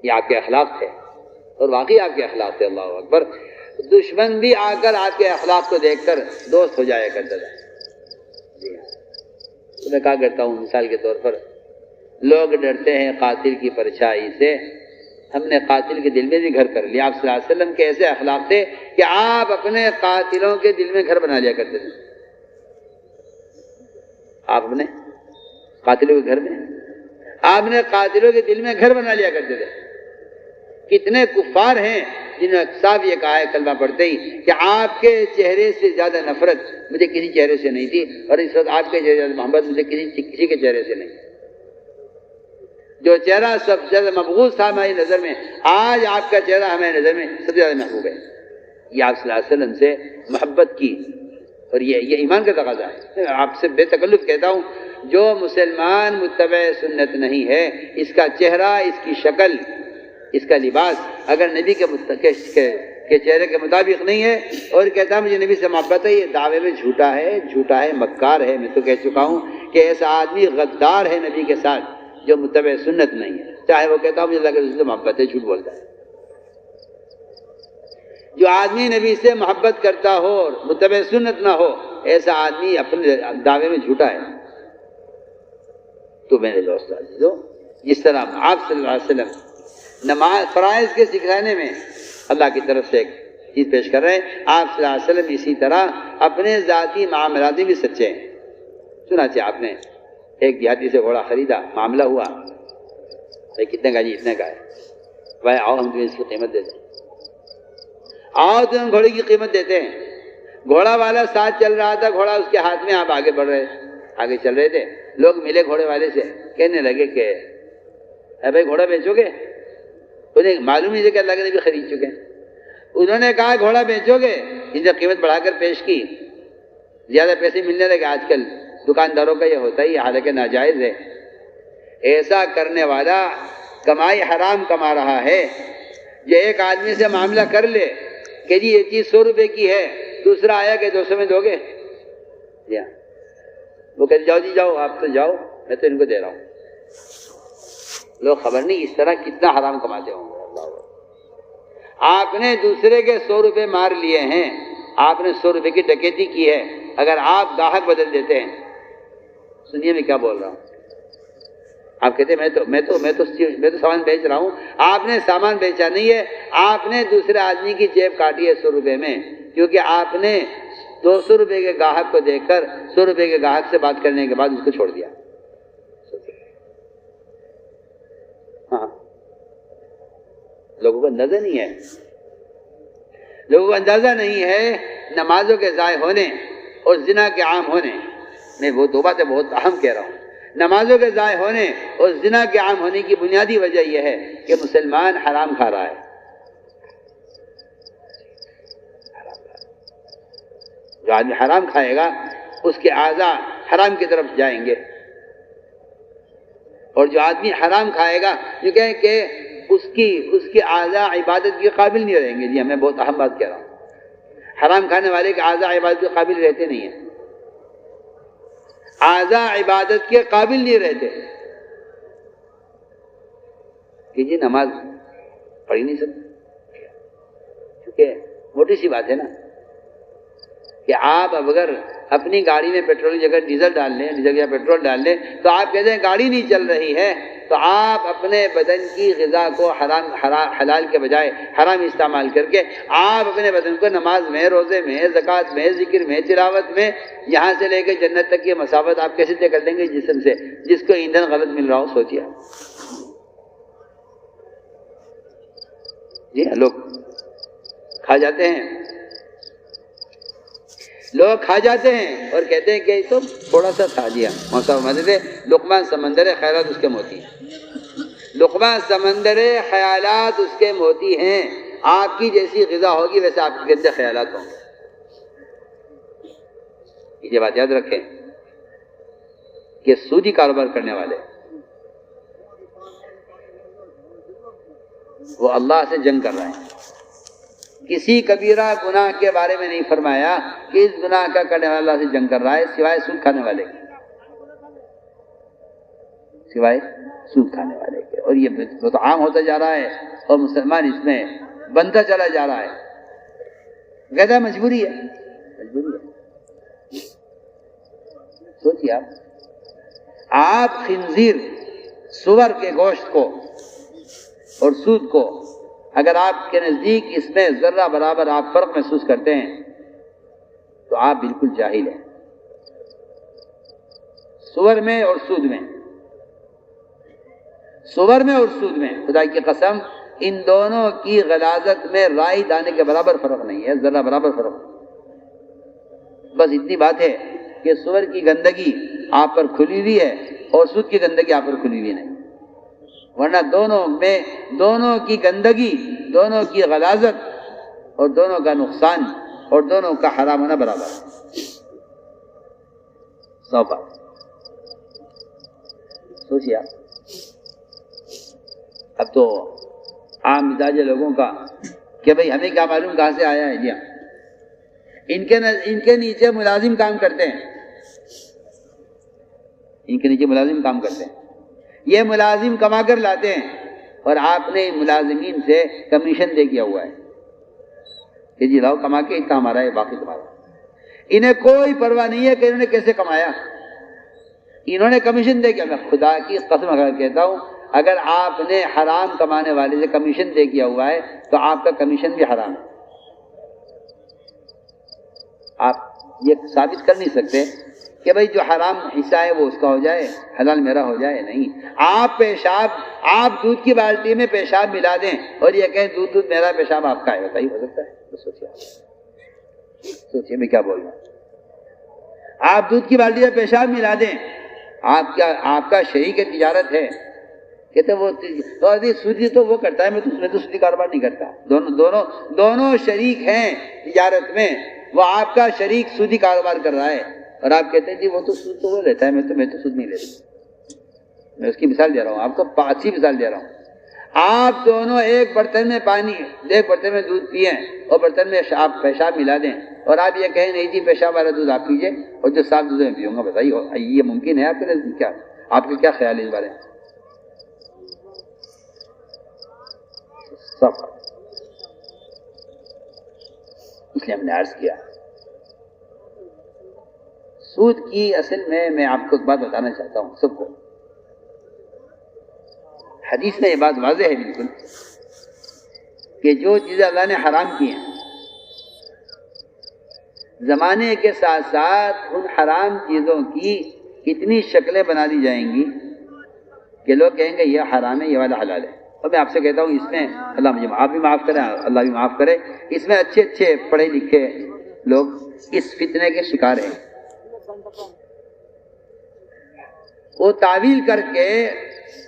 یہ آپ کے اخلاق تھے اور واقعی آپ کے اخلاق تھے. اللہ اکبر. دشمن بھی آ کر آپ کے اخلاق کو دیکھ کر دوست ہو جایا کرتا تھا. جی ہاں، میں کہا کرتا ہوں مثال کے طور پر لوگ ڈرتے ہیں قاتل کی پرچھائی سے. ہم نے قاتل کے دل میں بھی گھر کر لیا. آپ صلی اللہ علیہ وسلم کے ایسے اخلاق تھے کہ آپ اپنے قاتلوں کے دل میں گھر بنا لیا کرتے تھے. آپ اپنے قاتلوں کے گھر میں آپ نے قاتلوں کے دل میں گھر بنا لیا کرتے تھے. کتنے کفار ہیں جنہوں نے صاحب یہ کہا ہے کلمہ پڑھتے ہی کہ آپ کے چہرے سے زیادہ نفرت مجھے کسی چہرے سے نہیں تھی اور اس وقت آپ کے چہرے سے زیادہ محبت مجھے کسی کے چہرے سے نہیں. جو چہرہ سب سے زیادہ مبغوض تھا ہماری نظر میں، آج آپ کا چہرہ ہماری نظر میں سب سے زیادہ محبوب ہے. یہ آپ صلی اللہ علیہ وسلم سے محبت کی اور یہ ایمان کا تقاضا ہے. آپ سے بے تکلف کہتا ہوں جو مسلمان متبع سنت نہیں ہے، اس کا چہرہ، اس کی شکل، اس کا لباس اگر نبی کے چہرے کے مطابق نہیں ہے اور کہتا ہے مجھے نبی سے محبت ہے، یہ دعوے میں جھوٹا ہے، مکار ہے. میں تو کہہ چکا ہوں کہ ایسا آدمی غدار ہے نبی کے ساتھ جو متبع سنت نہیں ہے. چاہے وہ کہتا ہوں مجھے اللہ کے رسول سے محبت ہے، جھوٹ بولتا ہے. جو آدمی نبی سے محبت کرتا ہو اور متبع سنت نہ ہو، ایسا آدمی اپنے دعوے میں جھوٹا ہے. تو میرے دوست عزیزو، جس طرح آپ صلی اللہ علیہ وسلم نماز فرائض کے سکھانے میں اللہ کی طرف سے ایک چیز پیش کر رہے ہیں، آپ صلی اللہ علیہ وسلم اسی طرح اپنے ذاتی معاملات میں بھی سچے ہیں. چنانچہ آپ نے ایک دیہاتی سے گھوڑا خریدا، معاملہ ہوا، بھائی کتنے کا جی؟ اتنے کا ہے. بھائی آؤ ہم تمہیں اس کی قیمت دیتے ہیں. آؤ تم گھوڑے کی قیمت دیتے ہیں. گھوڑا والا ساتھ چل رہا تھا، گھوڑا اس کے ہاتھ میں، آپ آگے چل رہے تھے. لوگ ملے گھوڑے والے سے، کہنے لگے کہ اے بھائی گھوڑا بیچو گے؟ انہیں معلوم ہی تھا کہ اللہ کے نبی خرید چکے ہیں. انہوں نے کہا گھوڑا بیچو گے؟ ان نے قیمت بڑھا کر پیش کی. زیادہ پیسے ملنے لگے. آج کل دکانداروں کا یہ ہوتا ہی، حالانکہ ناجائز ہے. ایسا کرنے والا کمائی حرام کما رہا ہے. جو ایک آدمی سے معاملہ کر لے کہ جی یہ چیز 100 روپے کی ہے، دوسرا آیا کہ 200 میں دو گے؟ وہ کہتے جاؤ جی جاؤ، آپ تو جاؤ، میں تو ان کو دے رہا ہوں. لوگ خبر نہیں اس طرح کتنا حرام کماتے ہوں گے. آپ نے دوسرے کے 100 روپے مار لیے ہیں، آپ نے 100 روپے کی ڈکیتی کی ہے. اگر آپ گاہک بدل دیتے ہیں، سنیے میں کیا بول رہا ہوں. آپ کہتے ہیں میں تو سامان بیچ رہا ہوں. آپ نے سامان بیچا نہیں ہے، آپ نے دوسرے آدمی کی جیب کاٹی ہے 100 روپے میں، کیونکہ آپ نے 200 روپے کے گاہک کو دیکھ کر 100 روپے کے گاہک سے بات کرنے کے بعد اس کو چھوڑ دیا. ہاں، لوگوں کو اندازہ نہیں ہے. لوگوں کو اندازہ نہیں ہے نمازوں کے ضائع ہونے اور زنا کے عام ہونے. میں وہ دو باتیں بہت اہم کہہ رہا ہوں. نمازوں کے ضائع ہونے اور زنا کے عام ہونے کی بنیادی وجہ یہ ہے کہ مسلمان حرام کھا رہا ہے. جو آدمی حرام کھائے گا اس کے اعضاء حرام کی طرف جائیں گے، اور جو آدمی حرام کھائے گا یہ کہیں کہ اس کی اعضاء عبادت کے قابل نہیں رہیں گے. جی میں بہت اہم بات کہہ رہا ہوں. حرام کھانے والے کے اعضاء عبادت کے قابل رہتے نہیں ہیں، اعضاء عبادت کے قابل نہیں رہتے کہ جی نماز پڑھ ہی نہیں سکتے، کیونکہ موٹی سی بات ہے نا کہ آپ اب اگر اپنی گاڑی میں پیٹرول کی جگہ ڈیزل ڈال لیں، ڈیزل یا پیٹرول ڈال لیں تو آپ کہتے ہیں گاڑی نہیں چل رہی ہے، تو آپ اپنے بدن کی غذا کو حلال کے بجائے حرام استعمال کر کے آپ اپنے بدن کو نماز میں، روزے میں، زکوٰۃ میں، ذکر میں، تلاوت میں، یہاں سے لے کے جنت تک کی مسافت آپ کیسے طے کر دیں گے جسم سے جس کو ایندھن غلط مل رہا ہو؟ سوچیے جی لوگ کھا جاتے ہیں، لوگ کھا جاتے ہیں اور کہتے ہیں کہ تو تھوڑا سا کھا دیا مسافت سے، لقمہ سمندر خیالات اس کے موتی ہیں، لقمہ سمندر خیالات اس کے موتی ہیں، آپ کی جیسی غذا ہوگی ویسے آپ کے گندے خیالات ہوں گے۔ یہ بات یاد رکھیں کہ سودی کاروبار کرنے والے وہ اللہ سے جنگ کر رہے ہیں، کسی کبیرہ گناہ کے بارے میں نہیں فرمایا کہ اس گناہ کا کرنے والا اللہ سے جنگ کر رہا ہے سوائے سود کھانے والے کے، سوائے سود کھانے والے کے، اور یہ بہت عام ہوتا جا رہا ہے اور مسلمان اس میں بنتا چلا جا رہا ہے، غیر مجبوری ہے، مجبوری ہے۔ سوچیے آپ خنزیر سور کے گوشت کو اور سود کو اگر آپ کے نزدیک اس میں ذرہ برابر آپ فرق محسوس کرتے ہیں تو آپ بالکل جاہل ہیں۔ سور میں اور سود میں، سور میں اور سود میں خدا کی قسم ان دونوں کی غلاظت میں رائی دانے کے برابر فرق نہیں ہے، ذرہ برابر فرق نہیں۔ بس اتنی بات ہے کہ سور کی گندگی آپ پر کھلی ہوئی ہے اور سود کی گندگی آپ پر کھلی ہوئی نہیں، ورنہ دونوں میں دونوں کی گندگی، دونوں کی غلاظت اور دونوں کا نقصان اور دونوں کا حرام ہونا برابر ہے۔ سو بات سوچیے اب تو عام مزاج لوگوں کا کہ بھئی ہمیں کیا معلوم کہاں سے آیا ہے، جی ان کے نیچے ملازم کام کرتے ہیں، ان کے نیچے ملازم کام کرتے ہیں، یہ ملازم کما کر لاتے ہیں اور آپ نے ملازمین سے کمیشن دے کیا ہوا ہے کہ جی لاؤ کما کے اتنا ہمارا ہے باقی تمہارا۔ انہیں کوئی پرواہ نہیں ہے کہ انہوں نے کیسے کمایا، انہوں نے کمیشن دے کیا۔ میں خدا کی قسم اگر کہتا ہوں اگر آپ نے حرام کمانے والے سے کمیشن دے کیا ہوا ہے تو آپ کا کمیشن بھی حرام ہے۔ آپ یہ ثابت کر نہیں سکتے کہ بھئی جو حرام حصہ ہے وہ اس کا ہو جائے، حلال میرا ہو جائے، نہیں۔ آپ دودھ کی بالٹی میں پیشاب ملا دیں اور یہ کہیں دودھ میرا پیشاب آپ کا ہے، بتائیے ہو سکتا ہے؟ تو سوچیے میں کیا بول رہا ہوں۔ آپ دودھ کی بالٹی میں پیشاب ملا دیں، آپ کا شریک تجارت ہے، کہتے وہ سودی تو وہ کرتا ہے، میں تو سودی کاروبار نہیں کرتا، دونوں شریک ہیں تجارت میں، وہ آپ کا شریک سودی کاروبار کر رہا ہے اور آپ کہتے ہیں جی وہ تو سود تو وہ لیتا ہے، میں تو سود نہیں لیتا۔ میں اس کی مثال دے رہا ہوں آپ کو، اچھی مثال دے رہا ہوں۔ آپ دونوں ایک برتن میں پانی، ایک برتن میں دودھ پئیں اور برتن میں آپ پیشاب ملا دیں اور آپ یہ کہیں نہیں جی پیشاب والا دودھ آپ پیجیے اور جو صاف دودھ میں پیوں گا، بتائیے یہ ممکن ہے آپ کے نزدیک؟ کیا آپ کے کیا خیال ہے اس بارے میں؟ سب اس لیے ہم نے عرض کیا سود کی اصل میں آپ کو ایک بات بتانا چاہتا ہوں سب کو، حدیث میں یہ بات واضح ہے بالکل کہ جو چیزیں اللہ نے حرام کی ہیں زمانے کے ساتھ ساتھ ان حرام چیزوں کی اتنی شکلیں بنا دی جائیں گی کہ لوگ کہیں گے یہ حرام ہے یہ والا حلال ہے۔ اور میں آپ سے کہتا ہوں اس میں اللہ مجھے آپ بھی معاف کرے، اللہ بھی معاف کرے، اس میں اچھے اچھے پڑھے لکھے لوگ اس فتنے کے شکار ہیں، وہ تعویل کر کے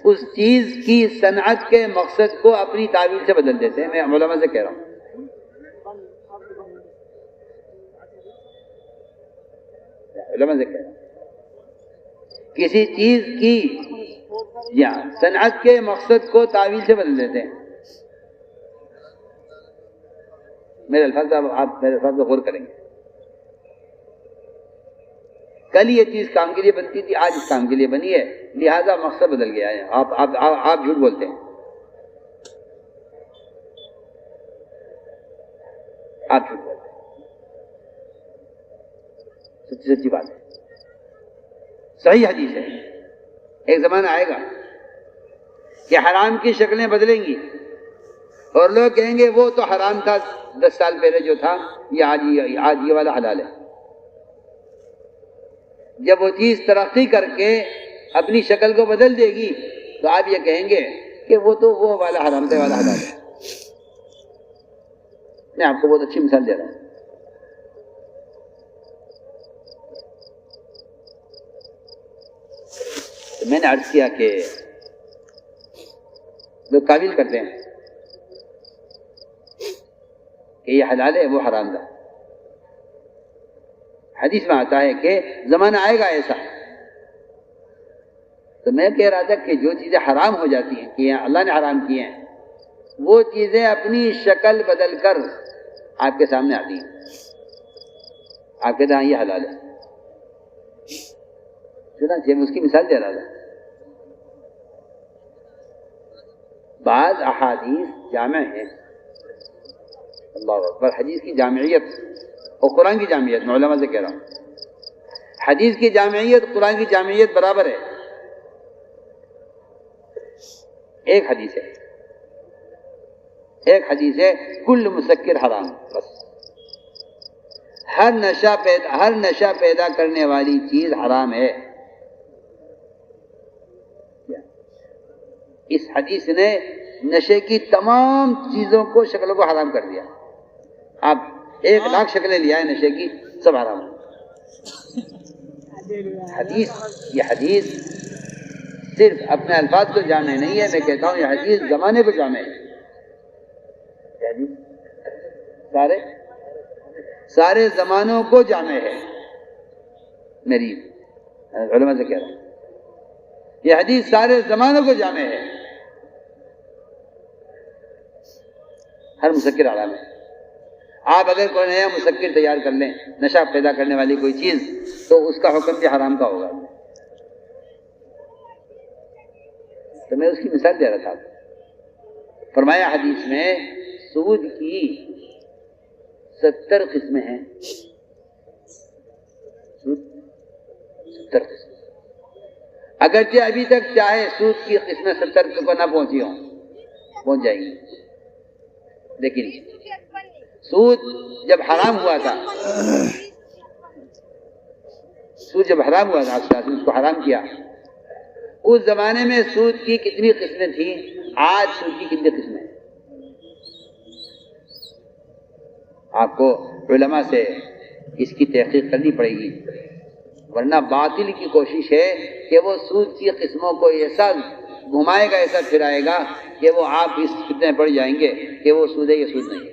اس چیز کی صنعت کے مقصد کو اپنی تعویل سے بدل دیتے ہیں۔ میں علماء سے کہہ رہا ہوں، علماء سے کہہ رہا ہوں، کسی چیز کی یا صنعت کے مقصد کو تعویل سے بدل دیتے ہیں۔ میرے الفاظ آپ میرے الفاظ پہ غور کریں گے. کل یہ چیز کام کے لیے بنتی تھی، آج اس کام کے لیے بنی ہے، لہذا مقصد بدل گیا ہے. آپ جھوٹ بولتے ہیں، آپ جھوٹ بولتے ہیں، سچی سچی بات ہے. صحیح حدیث ہے. ایک زمانہ آئے گا کہ حرام کی شکلیں بدلیں گی اور لوگ کہیں گے وہ تو حرام تھا 10 سال پہلے جو تھا، یہ آج یہ والا حلال ہے. جب وہ چیز ترقی کر کے اپنی شکل کو بدل دے گی تو آپ یہ کہیں گے کہ وہ تو وہ والا حرام تھا، والا حلال ہے. میں آپ کو بہت اچھی مثال دے رہا ہوں. تو میں نے عرض کیا کہ لوگ تعویل کرتے ہیں کہ یہ حلال ہے وہ حرام تھا. حدیث میں آتا ہے کہ زمانہ آئے گا ایسا. تو میں کہہ رہا تھا کہ جو چیزیں حرام ہو جاتی ہیں کہ اللہ نے حرام کی ہیں، وہ چیزیں اپنی شکل بدل کر آپ کے سامنے آتی ہیں. آپ کہتے ہیں یہ حلال ہے. چنانچہ میں اس کی مثال دے رہا تھا. بعض احادیث جامع ہیں، اللہ اکبر، حدیث کی جامعیت اور قرآن کی جامعیت، میں علماء سے کہہ رہا ہوں، حدیث کی جامعیت قرآن کی جامعیت برابر ہے. ایک حدیث ہے کل مسکر حرام. بس ہر نشہ پیدا کرنے والی چیز حرام ہے. اس حدیث نے نشے کی تمام چیزوں کو، شکلوں کو حرام کر دیا. آپ 1,00,000 شکلیں لے آئے نشے کی، سب حرام ہے. یہ حدیث صرف اپنے الفاظ کو جامع نہیں ہے، میں کہتا ہوں یہ حدیث زمانے کو جامع ہے. سارے زمانوں کو جامع ہے. میری علماء سے کہہ رہا ہوں یہ حدیث سارے زمانوں کو جامع ہے. ہر مسکر حرام ہے. آپ اگر کوئی نیا مسکر تیار کر لیں، نشہ پیدا کرنے والی کوئی چیز، تو اس کا حکم بھی حرام کا ہوگا. تو میں اس کی مثال دے رہا تھا. فرمایا حدیث میں سود کی 70 قسمیں ہیں. 70 قسمیں. اگرچہ ابھی تک چاہے سود کی قسمیں 70 کو نہ پہنچی ہوں، پہنچ جائیں گی. لیکن سود جب حرام ہوا تھا، اس کو حرام کیا، اس زمانے میں سود کی کتنی قسمیں تھیں، آج سود کی کتنی قسمیں ہیں؟ آپ کو علماء سے اس کی تحقیق کرنی پڑے گی، ورنہ باطل کی کوشش ہے کہ وہ سود کی قسموں کو ایسا گھمائے گا، ایسا پھرائے گا کہ وہ آپ اس فتنے پڑ جائیں گے کہ وہ سود ہے، یہ سود نہیں ہے.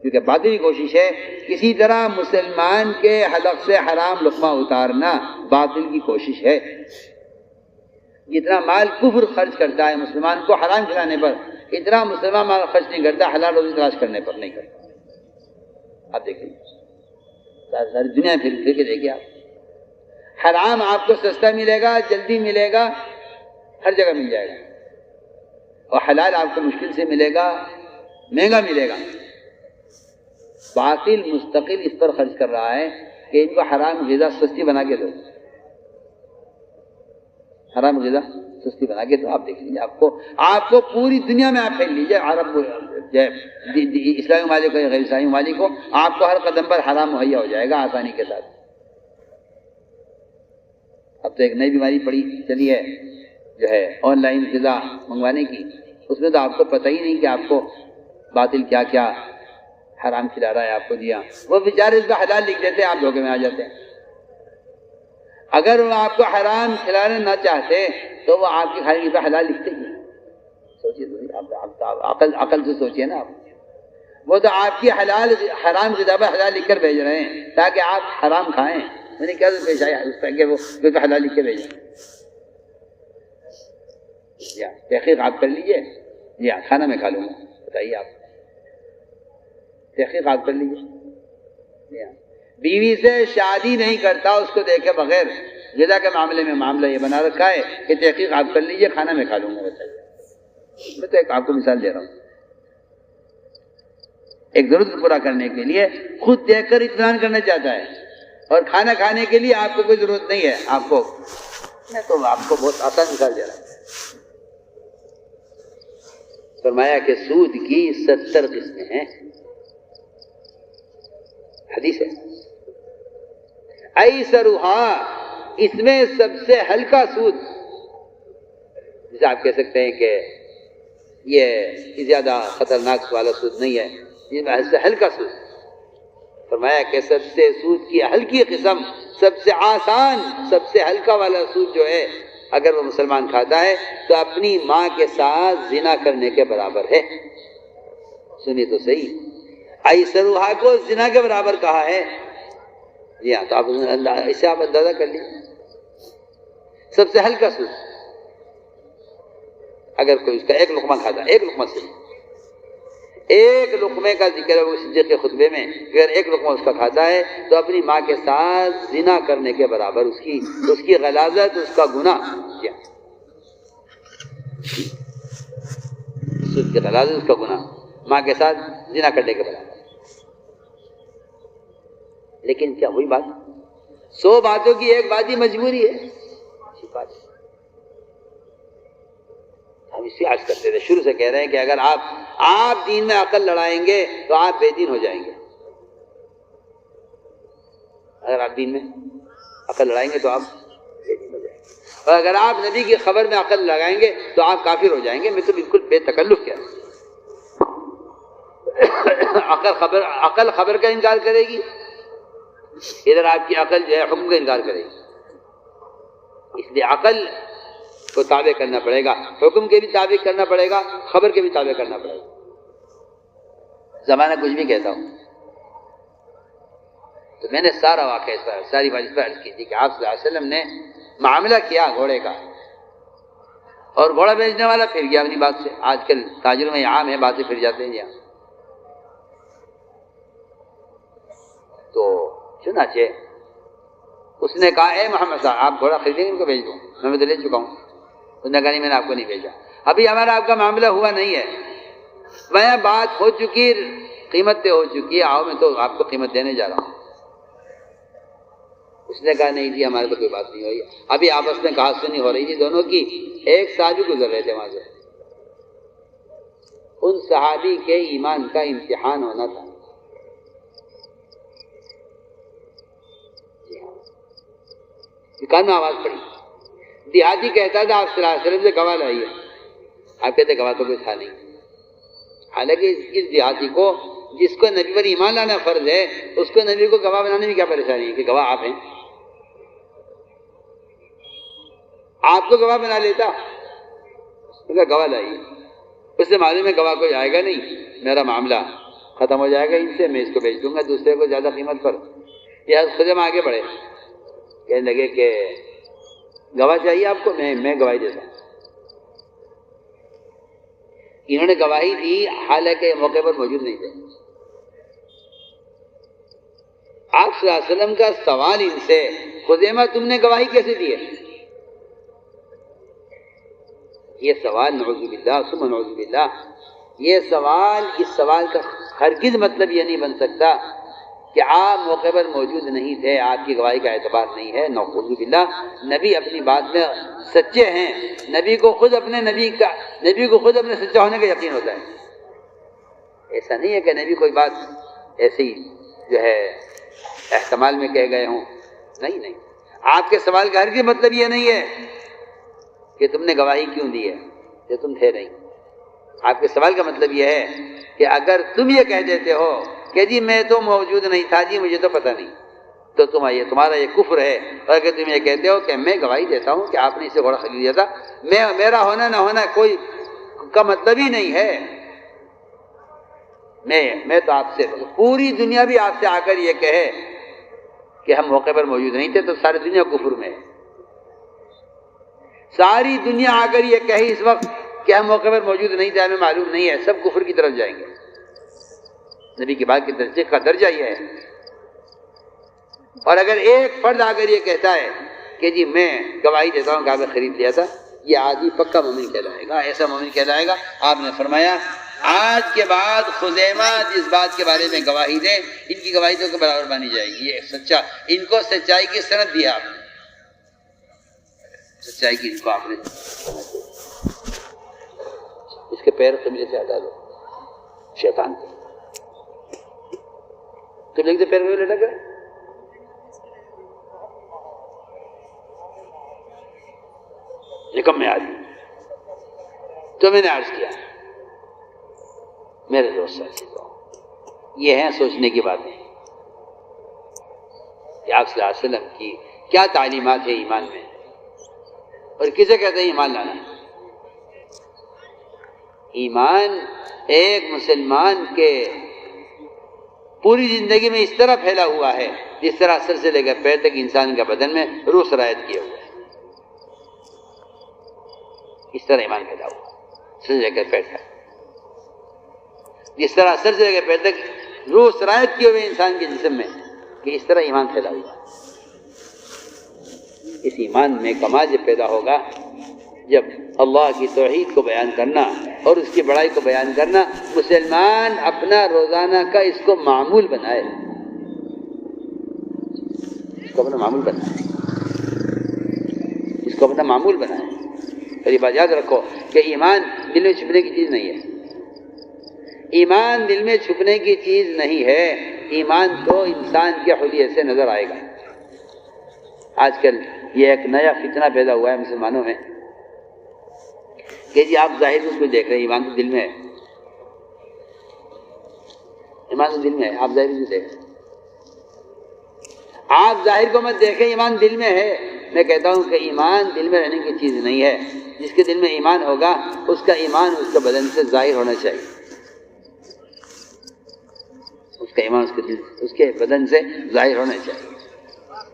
کیونکہ باطل کی کوشش ہے کسی طرح مسلمان کے حلق سے حرام لقمہ اتارنا، باطل کی کوشش ہے. جتنا مال کفر خرچ کرتا ہے مسلمان کو حرام کھلانے پر، اتنا مسلمان مال خرچ نہیں کرتا حلال روزی تلاش کرنے پر، نہیں کرتا. آپ دیکھیں ساری دنیا پھر کے دیکھیے آپ. حرام آپ کو سستا ملے گا، جلدی ملے گا، ہر جگہ مل جائے گا، اور حلال آپ کو مشکل سے ملے گا، مہنگا ملے گا. باطل مستقل اس پر خرچ کر رہا ہے کہ ان کو حرام غذا سستی بنا کے دو، حرام غذا سستی بنا کے دو. آپ دیکھ لیجیے، آپ کو پوری دنیا میں آپ پھیل لیجیے، عرب اسلامی ممالک ہو یا غیر اسلامی ممالک ہو، آپ کو ہر قدم پر حرام مہیا ہو جائے گا آسانی کے ساتھ. اب تو ایک نئی بیماری پڑی چلی ہے جو ہے آن لائن غذا منگوانے کی. اس میں تو آپ کو پتہ ہی نہیں کہ آپ کو باطل کیا کیا حرام کھلا رہا ہے آپ کو دیا. وہ بیچارے اس کا حلال لکھ دیتے ہیں، آپ دھوکے میں آ جاتے ہیں. اگر وہ آپ کو حرام کھلانا نہ چاہتے تو وہ آپ کی کھانے پہ حلال لکھتے ہی. سوچیے، عقل سے سوچیے نا. آپ وہ تو آپ کی حرام غذا پر حلال لکھ کر بھیج رہے ہیں تاکہ آپ حرام کھائیں. میں نے کیا پیش آیا اس طرح کہ وہ حلال لکھ کے بھیجیں. تحقیق آپ کر لیجئے. جی ہاں کھانا میں کھا لوں گا. بتائیے آپ تحقیقات کر لیجیے. جی ہاں بیوی سے شادی نہیں کرتا اس کو دیکھے بغیر غذا کے معاملے میں معاملہ یہ بنا رکھا ہے کہ تحقیق آپ کر لیجیے کھانا میں کھا لوں گا. بتائیے میں تو ایک آپ کو مثال دے رہا ہوں. ایک ضرورت پورا کرنے کے لیے خود دیکھ کر اطمینان کرنا چاہتا ہے اور کھانا کھانے کے لیے آپ کو کوئی ضرورت نہیں ہے. آپ کو میں تو آپ کو بہت آسان مثال دے رہا ہوں. فرمایا کہ سود کی 70 قسمیں ہیں. حدیث ہے. ایسرھا اس میں سب سے ہلکا سود جسے آپ کہہ سکتے ہیں کہ یہ زیادہ خطرناک والا سود نہیں ہے, یہ سے ہلکا سود. فرمایا کہ سب سے سود کی ہلکی قسم, سب سے آسان سب سے ہلکا والا سود جو ہے اگر وہ مسلمان کھاتا ہے تو اپنی ماں کے ساتھ زنا کرنے کے برابر ہے. سنی تو صحیح, ایسرھا کو زنا کے برابر کہا ہے. جی ہاں تو آپ اسے آپ اندازہ کر لیجیے سب سے ہلکا سود. اگر کوئی اس کا ایک لقمہ کھاتا ہے, ایک لقمہ سے ایک لقمے کا ذکر ہے وہ صدیق کے خطبے میں, اگر ایک لقمہ اس کا کھاتا ہے تو اپنی ماں کے ساتھ زنا کرنے کے برابر اس کی غلاظت, اس کا گناہ. کیا سود کی غلاظت, اس کا گناہ ماں کے ساتھ زنا کرنے کے برابر. لیکن کیا وہی بات 100 باتوں کی ایک بات ہی مجبوری ہے. ہم اسی عرض کرتے تھے, شروع سے کہہ رہے ہیں کہ اگر آپ دین میں عقل لڑائیں گے تو آپ بے دین ہو جائیں گے. اگر آپ دین میں عقل لڑائیں گے تو آپ بے دین ہو جائیں گے, اور اگر آپ نبی کی خبر میں عقل لگائیں گے تو آپ کافر ہو جائیں گے. میں تو بالکل بے تکلف کیا عقل خبر کا انکار کرے گی, ادھر آپ کی عقل جو ہے حکم کا انکار کرے گی. اس لیے عقل کو تابع کرنا پڑے گا, حکم کے بھی تابع کرنا پڑے گا, خبر کے بھی تابع کرنا پڑے گا. زمانہ کچھ بھی کہتا ہوں تو میں نے سارا واقعہ ساری بات اس پر عرض کی تھی کہ آپ صلی اللہ علیہ وسلم نے معاملہ کیا گھوڑے کا, اور گھوڑا بیچنے والا پھر گیا اپنی بات سے. آج کل تاجروں میں یہ عام ہے, باتیں پھر جاتے ہیں. یہاں تو چنانچہ اس نے کہا اے محمد صاحب آپ گھوڑا خریدیں گے, ان کو بھیج دوں, میں تو لے چکا ہوں. اس نے کہا نہیں میں نے آپ کو نہیں بھیجا, ابھی ہمارا آپ کا معاملہ ہوا نہیں ہے, میں بات ہو چکی, قیمت طے ہو چکی ہے, آؤ میں تو آپ کو قیمت دینے جا رہا ہوں. اس نے کہا نہیں جی ہمارے تو کوئی بات نہیں ہوئی, ابھی آپس میں کہا سنی ہو رہی تھی دونوں کی. ایک سال بھی گزر رہے تھے وہاں سے. ان صحابی کے ایمان کا امتحان ہونا تھا. کان میں آواز پڑی, دیہاتی کہتا تھا آپ صلی اللہ علیہ وسلم سے گواہ لائیے. آپ کہتے گواہ تو کوئی تھا نہیں. حالانکہ اس دیہاتی کو جس کو نبی پر ایمان لانا فرض ہے اس کو نبی کو گواہ بنانے میں کیا پریشانی ہے کہ گواہ آپ ہیں. آپ کو گواہ بنا لیتا, گواہ لائیے. اس سے معلوم ہے گواہ کوئی آئے گا نہیں, میرا معاملہ ختم ہو جائے گا ان سے, میں اس کو بیچ دوں گا دوسرے کو زیادہ قیمت پر. یہ خود میں آگے بڑھے, کہنے لگے کہ گواہ چاہیے آپ کو, میں گواہی دیتا ہوں. انہوں نے گواہی دی حالانکہ موقع پر موجود نہیں تھے. آپ صلی اللہ علیہ وسلم کا سوال ان سے, خزیمہ تم نے گواہی کیسے دی ہے؟ یہ سوال نعوذ باللہ ثم نعوذ باللہ, یہ سوال اس سوال کا ہرگز مطلب یہ نہیں بن سکتا کہ آپ موقع پر موجود نہیں تھے, آپ کی گواہی کا اعتبار نہیں ہے. نعوذ باللہ, نبی اپنی بات میں سچے ہیں, نبی کو خود اپنے سچا ہونے کا یقین ہوتا ہے. ایسا نہیں ہے کہ نبی کوئی بات ایسی جو ہے احتمال میں کہہ گئے ہوں. نہیں, آپ کے سوال کا ہرگز مطلب یہ نہیں ہے کہ تم نے گواہی کیوں دی ہے کہ تم تھے نہیں. آپ کے سوال کا مطلب یہ ہے کہ اگر تم یہ کہہ دیتے ہو کہ جی میں تو موجود نہیں تھا, جی مجھے تو پتہ نہیں, تو تمہارا یہ کفر ہے. اور اگر تم یہ کہتے ہو کہ میں گواہی دیتا ہوں کہ آپ نے اسے گھوڑا خرید لیا تھا, میرا ہونا نہ ہونا کوئی کا مطلب ہی نہیں ہے, میں تو آپ سے, پوری دنیا بھی آپ سے آ کر یہ کہے کہ ہم موقع پر موجود نہیں تھے تو ساری دنیا کفر میں ہے. ساری دنیا آ کر یہ کہے اس وقت کہ ہم موقع پر موجود نہیں تھے، ہمیں معلوم نہیں ہے، سب کفر کی طرف جائیں گے۔ نبی کی بات کے درجے کا درجہ یہ ہے۔ اور اگر ایک فرد آ کر یہ کہتا ہے کہ جی میں گواہی دیتا ہوں کہ آپ نے خرید لیا تھا، یہ آدمی پکا مومن کہلائے گا، ایسا مومن کہلائے گا۔ آپ نے فرمایا آج کے بعد خزیمہ اس بات کے بارے میں گواہی دیں، ان کی گواہی تو برابر مانی جائے گی، یہ سچا، ان کو سچائی کی سند دیا آپ نے، سچائی کی ان کو آپ نے۔ اس کے پیر قبلے سے ہٹا دو، شیطان کو قبلے سے پیر میں لٹک گئے۔ نکمے آدمی۔ تو میں نے عرض کیا میرے دوست ساتھیوں، یہ ہیں سوچنے کی باتیں کہ آپ صلی اللہ علیہ وسلم کی کیا تعلیمات ہیں ایمان میں، اور کسے کہتے ہیں ایمان لانا۔ ایمان ایک مسلمان کے پوری زندگی میں اس طرح پھیلا ہوا ہے جس طرح سر سے لے کر پیر تک انسان کے بدن میں روح سرایت کیے ہوئے، اس طرح ایمان پھیلا ہوا سر سے لے کر پیر تک، جس طرح سر سے لے کر پیر تک روح سرایت کیے ہوئے انسان کے جسم میں، کہ اس طرح ایمان پھیلا ہوا۔ اس ایمان میں کمال جب پیدا ہوگا جب اللہ کی توحید کو بیان کرنا اور اس کی بڑائی کو بیان کرنا مسلمان اپنا روزانہ کا اس کو معمول بنائے، اس کو اپنا معمول بنائے، اس کو اپنا معمول بنائے۔ اور یہ بات یاد رکھو کہ ایمان دل میں چھپنے کی چیز نہیں ہے، ایمان دل میں چھپنے کی چیز نہیں ہے، ایمان تو انسان کے حلیے سے نظر آئے گا۔ آج کل یہ ایک نیا فتنہ پیدا ہوا ہے مسلمانوں میں کہ جی آپ ظاہر میں اس کو دیکھ رہے ہیں، ایمان تو دل میں ہے، ایمان تو دل میں ہے، آپ ظاہر میں دیکھ رہے ہیں، آپ ظاہر کو مت دیکھیں، ایمان دل میں ہے۔ میں کہتا ہوں کہ ایمان دل میں رہنے کی چیز نہیں ہے، جس کے دل میں ایمان ہوگا اس کا ایمان اس کے بدن سے ظاہر ہونا چاہیے، اس کا ایمان اس کے بدن سے ظاہر ہونا چاہیے۔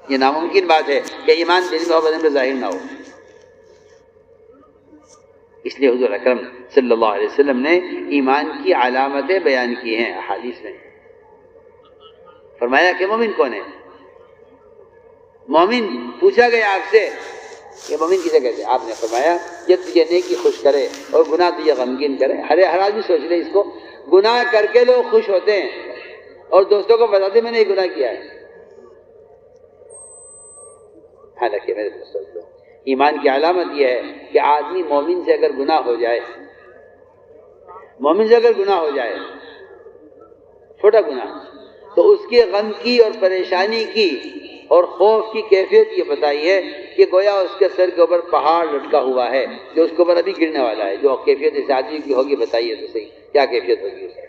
یہ ناممکن بات ہے کہ ایمان دل میں ہو بدن میں ظاہر نہ ہو۔ اس لیے حضور اکرم صلی اللہ علیہ وسلم نے ایمان کی علامتیں بیان کی ہیں احادیث میں۔ فرمایا کہ مومن کون ہے؟ مومن پوچھا گیا آپ سے کہ مومن کسے کہتے ہیں؟ آپ نے فرمایا یہ تجھے نیکی خوش کرے اور گناہ تجھے غمگین کرے۔ ہر آدمی سوچ لے اس کو، گناہ کر کے لوگ خوش ہوتے ہیں اور دوستوں کو بتاتے میں نے یہ گناہ کیا ہے، حالانکہ میرے دوستوں کو ایمان کی علامت یہ ہے کہ آدمی مومن سے اگر گناہ ہو جائے، مومن سے اگر گناہ ہو جائے چھوٹا گناہ، تو اس کے غم کی اور پریشانی کی اور خوف کی کیفیت یہ بتائی ہے کہ گویا اس کے سر کے اوپر پہاڑ لٹکا ہوا ہے جو اس کے اوپر ابھی گرنے والا ہے۔ جو کیفیت اس آدمی کی ہوگی بتائیے تو صحیح، کیا کیفیت ہوگی اسے؟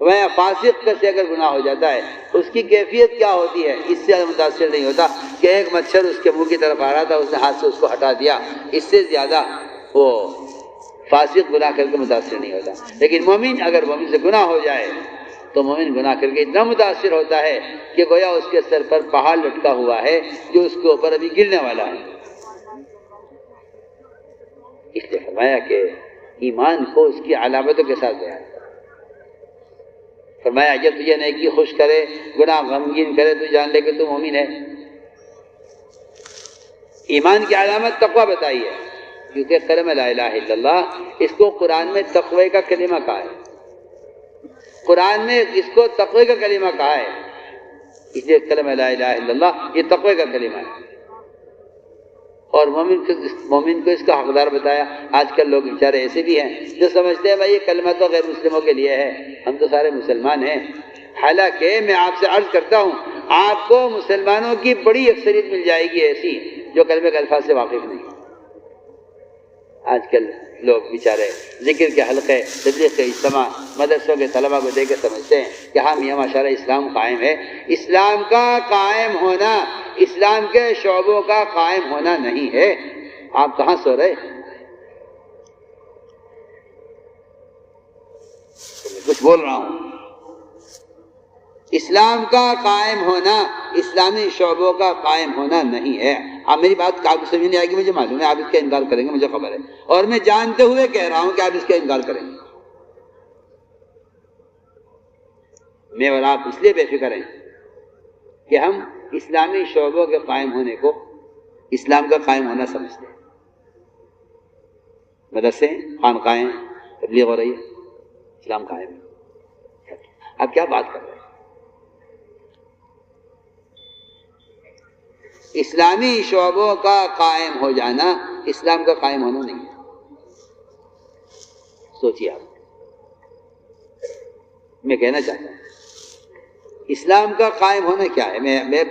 میں فاسق سے اگر گناہ ہو جاتا ہے اس کی کیفیت کیا ہوتی ہے؟ اس سے متاثر نہیں ہوتا کہ ایک مچھر اس کے منہ کی طرف آ رہا تھا، اس نے ہاتھ سے اس کو ہٹا دیا، اس سے زیادہ وہ فاسق گناہ کر کے متاثر نہیں ہوتا۔ لیکن مومن اگر مومن سے گناہ ہو جائے تو مومن گناہ کر کے اتنا متاثر ہوتا ہے کہ گویا اس کے سر پر پہاڑ لٹکا ہوا ہے جو اس کے اوپر ابھی گرنے والا ہے۔ اس لیے فرمایا کہ ایمان کو اس کی علامتوں کے ساتھ بیان کرا۔ فرمایا جب تجھے نیکی خوش کرے گناہ غمگین کرے تو جان لے کہ تو مومن ہے۔ ایمان کی علامت تقوی بتائی ہے، کیونکہ کلمہ لا الہ الا اللہ اس کو قرآن میں تقوی کا کلمہ کہا ہے، قرآن میں اس کو تقوی کا کلمہ کہا ہے، اس لیے کلمہ لا الہ الا اللہ یہ تقوی کا کلمہ ہے۔ اور مومن کو اس کا حقدار بتایا۔ آج کل لوگ بیچارے ایسے بھی ہیں جو سمجھتے ہیں بھائی یہ کلمہ تو غیر مسلموں کے لیے ہے، ہم تو سارے مسلمان ہیں۔ حالانکہ میں آپ سے عرض کرتا ہوں آپ کو مسلمانوں کی بڑی اکثریت مل جائے گی ایسی جو کلمے کے الفاظ سے واقف نہیں۔ آج کل لوگ بیچارے ذکر کے حلقے، تبلیغ کے اجتماع، مدرسوں کے طلبہ کو دیکھ کے سمجھتے ہیں کہ ہاں میاں ماشاءاللہ اسلام قائم ہے۔ اسلام کا قائم ہونا اسلام کے شعبوں کا قائم ہونا نہیں ہے۔ آپ کہاں سو رہے؟ میں کچھ بول رہا ہوں، اسلام کا قائم ہونا اسلامی شعبوں کا قائم ہونا نہیں ہے. آپ میری بات آپ کو سمجھ نہیں آئے گی مجھے معلوم ہے، آپ اس کا انکار کریں گے مجھے خبر ہے، اور میں جانتے ہوئے کہہ رہا ہوں کہ آپ اس کا انکار کریں گے. میں اور آپ اس لیے بے فکر ہیں کہ ہم اسلامی شعبوں کے قائم ہونے کو اسلام کا قائم ہونا سمجھتے ہیں. مدرسے خانقاہیں تبلیغ ہو رہی ہے، اسلام قائم ہے. آپ کیا بات کر رہے ہیں؟ اسلامی شعبوں کا قائم ہو جانا اسلام کا قائم ہونا نہیں ہے. سوچیے آپ، میں کہنا چاہتا ہوں اسلام کا قائم ہونا کیا ہے؟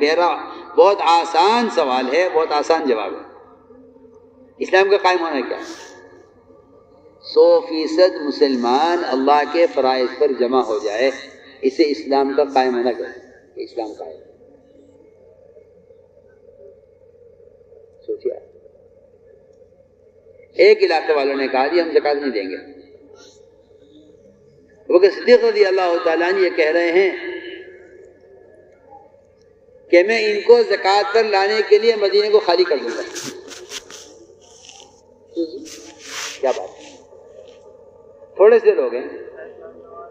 میرا بہت آسان سوال ہے، بہت آسان جواب ہے. اسلام کا قائم ہونا کیا ہے؟ 100% مسلمان اللہ کے فرائض پر جمع ہو جائے، اسے اسلام کا قائم ہونا کہتے ہیں. اسلام قائم. سوچیے، ایک علاقے والوں نے کہا جی ہم زکوٰۃ نہیں دیں گے. ابوبکر صدیق رضی اللہ تعالیٰ عنہ یہ کہہ رہے ہیں کہ میں ان کو زکوٰۃ پر لانے کے لیے مدینے کو خالی کر دوں گا. کیا بات ہے؟ تھوڑے سے لوگ ہیں،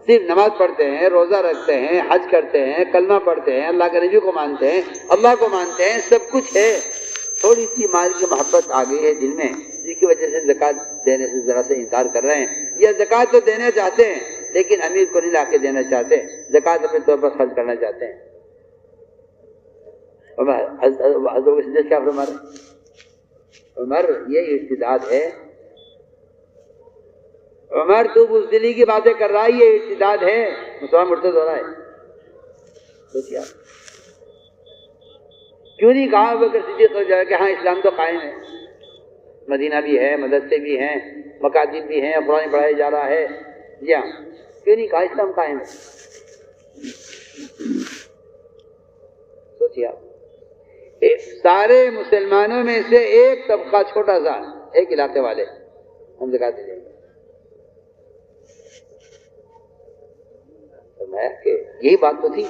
صرف نماز پڑھتے ہیں، روزہ رکھتے ہیں، حج کرتے ہیں، کلمہ پڑھتے ہیں، اللہ کے نبی کو مانتے ہیں، اللہ کو مانتے ہیں، سب کچھ ہے. تھوڑی سی مال کی محبت آ گئی ہے دل میں، جس کی وجہ سے زکوٰۃ دینے سے ذرا سے انکار کر رہے ہیں، یا زکوٰۃ تو دینا چاہتے ہیں لیکن امیر کو نہیں لا کے دینا چاہتے، زکوٰۃ اپنے طور پر خرچ کرنا چاہتے ہیں. حضرت کیا فرما رہے؟ عمر یہ ارتداد ہے. عمر تو بزدلی کی باتیں کر رہا ہے، یہ ارتداد ہے، مسلمان مرتد ہو رہا ہے. سوچیے آپ، کیوں نہیں کہا ابوبکر صدیق رضی اللہ عنہ کہ ہاں اسلام تو قائم ہے، مدینہ بھی ہے، مدرسے بھی ہیں، مکاتب بھی ہیں، قرآن پڑھایا جا رہا ہے. جی ہاں، کیوں نہیں کہا اسلام قائم ہے؟ سوچیے آپ، سارے مسلمانوں میں سے ایک طبقہ چھوٹا سا، ایک علاقے والے ہم زکوٰۃ دیں گے. کہ یہی بات تو تھی،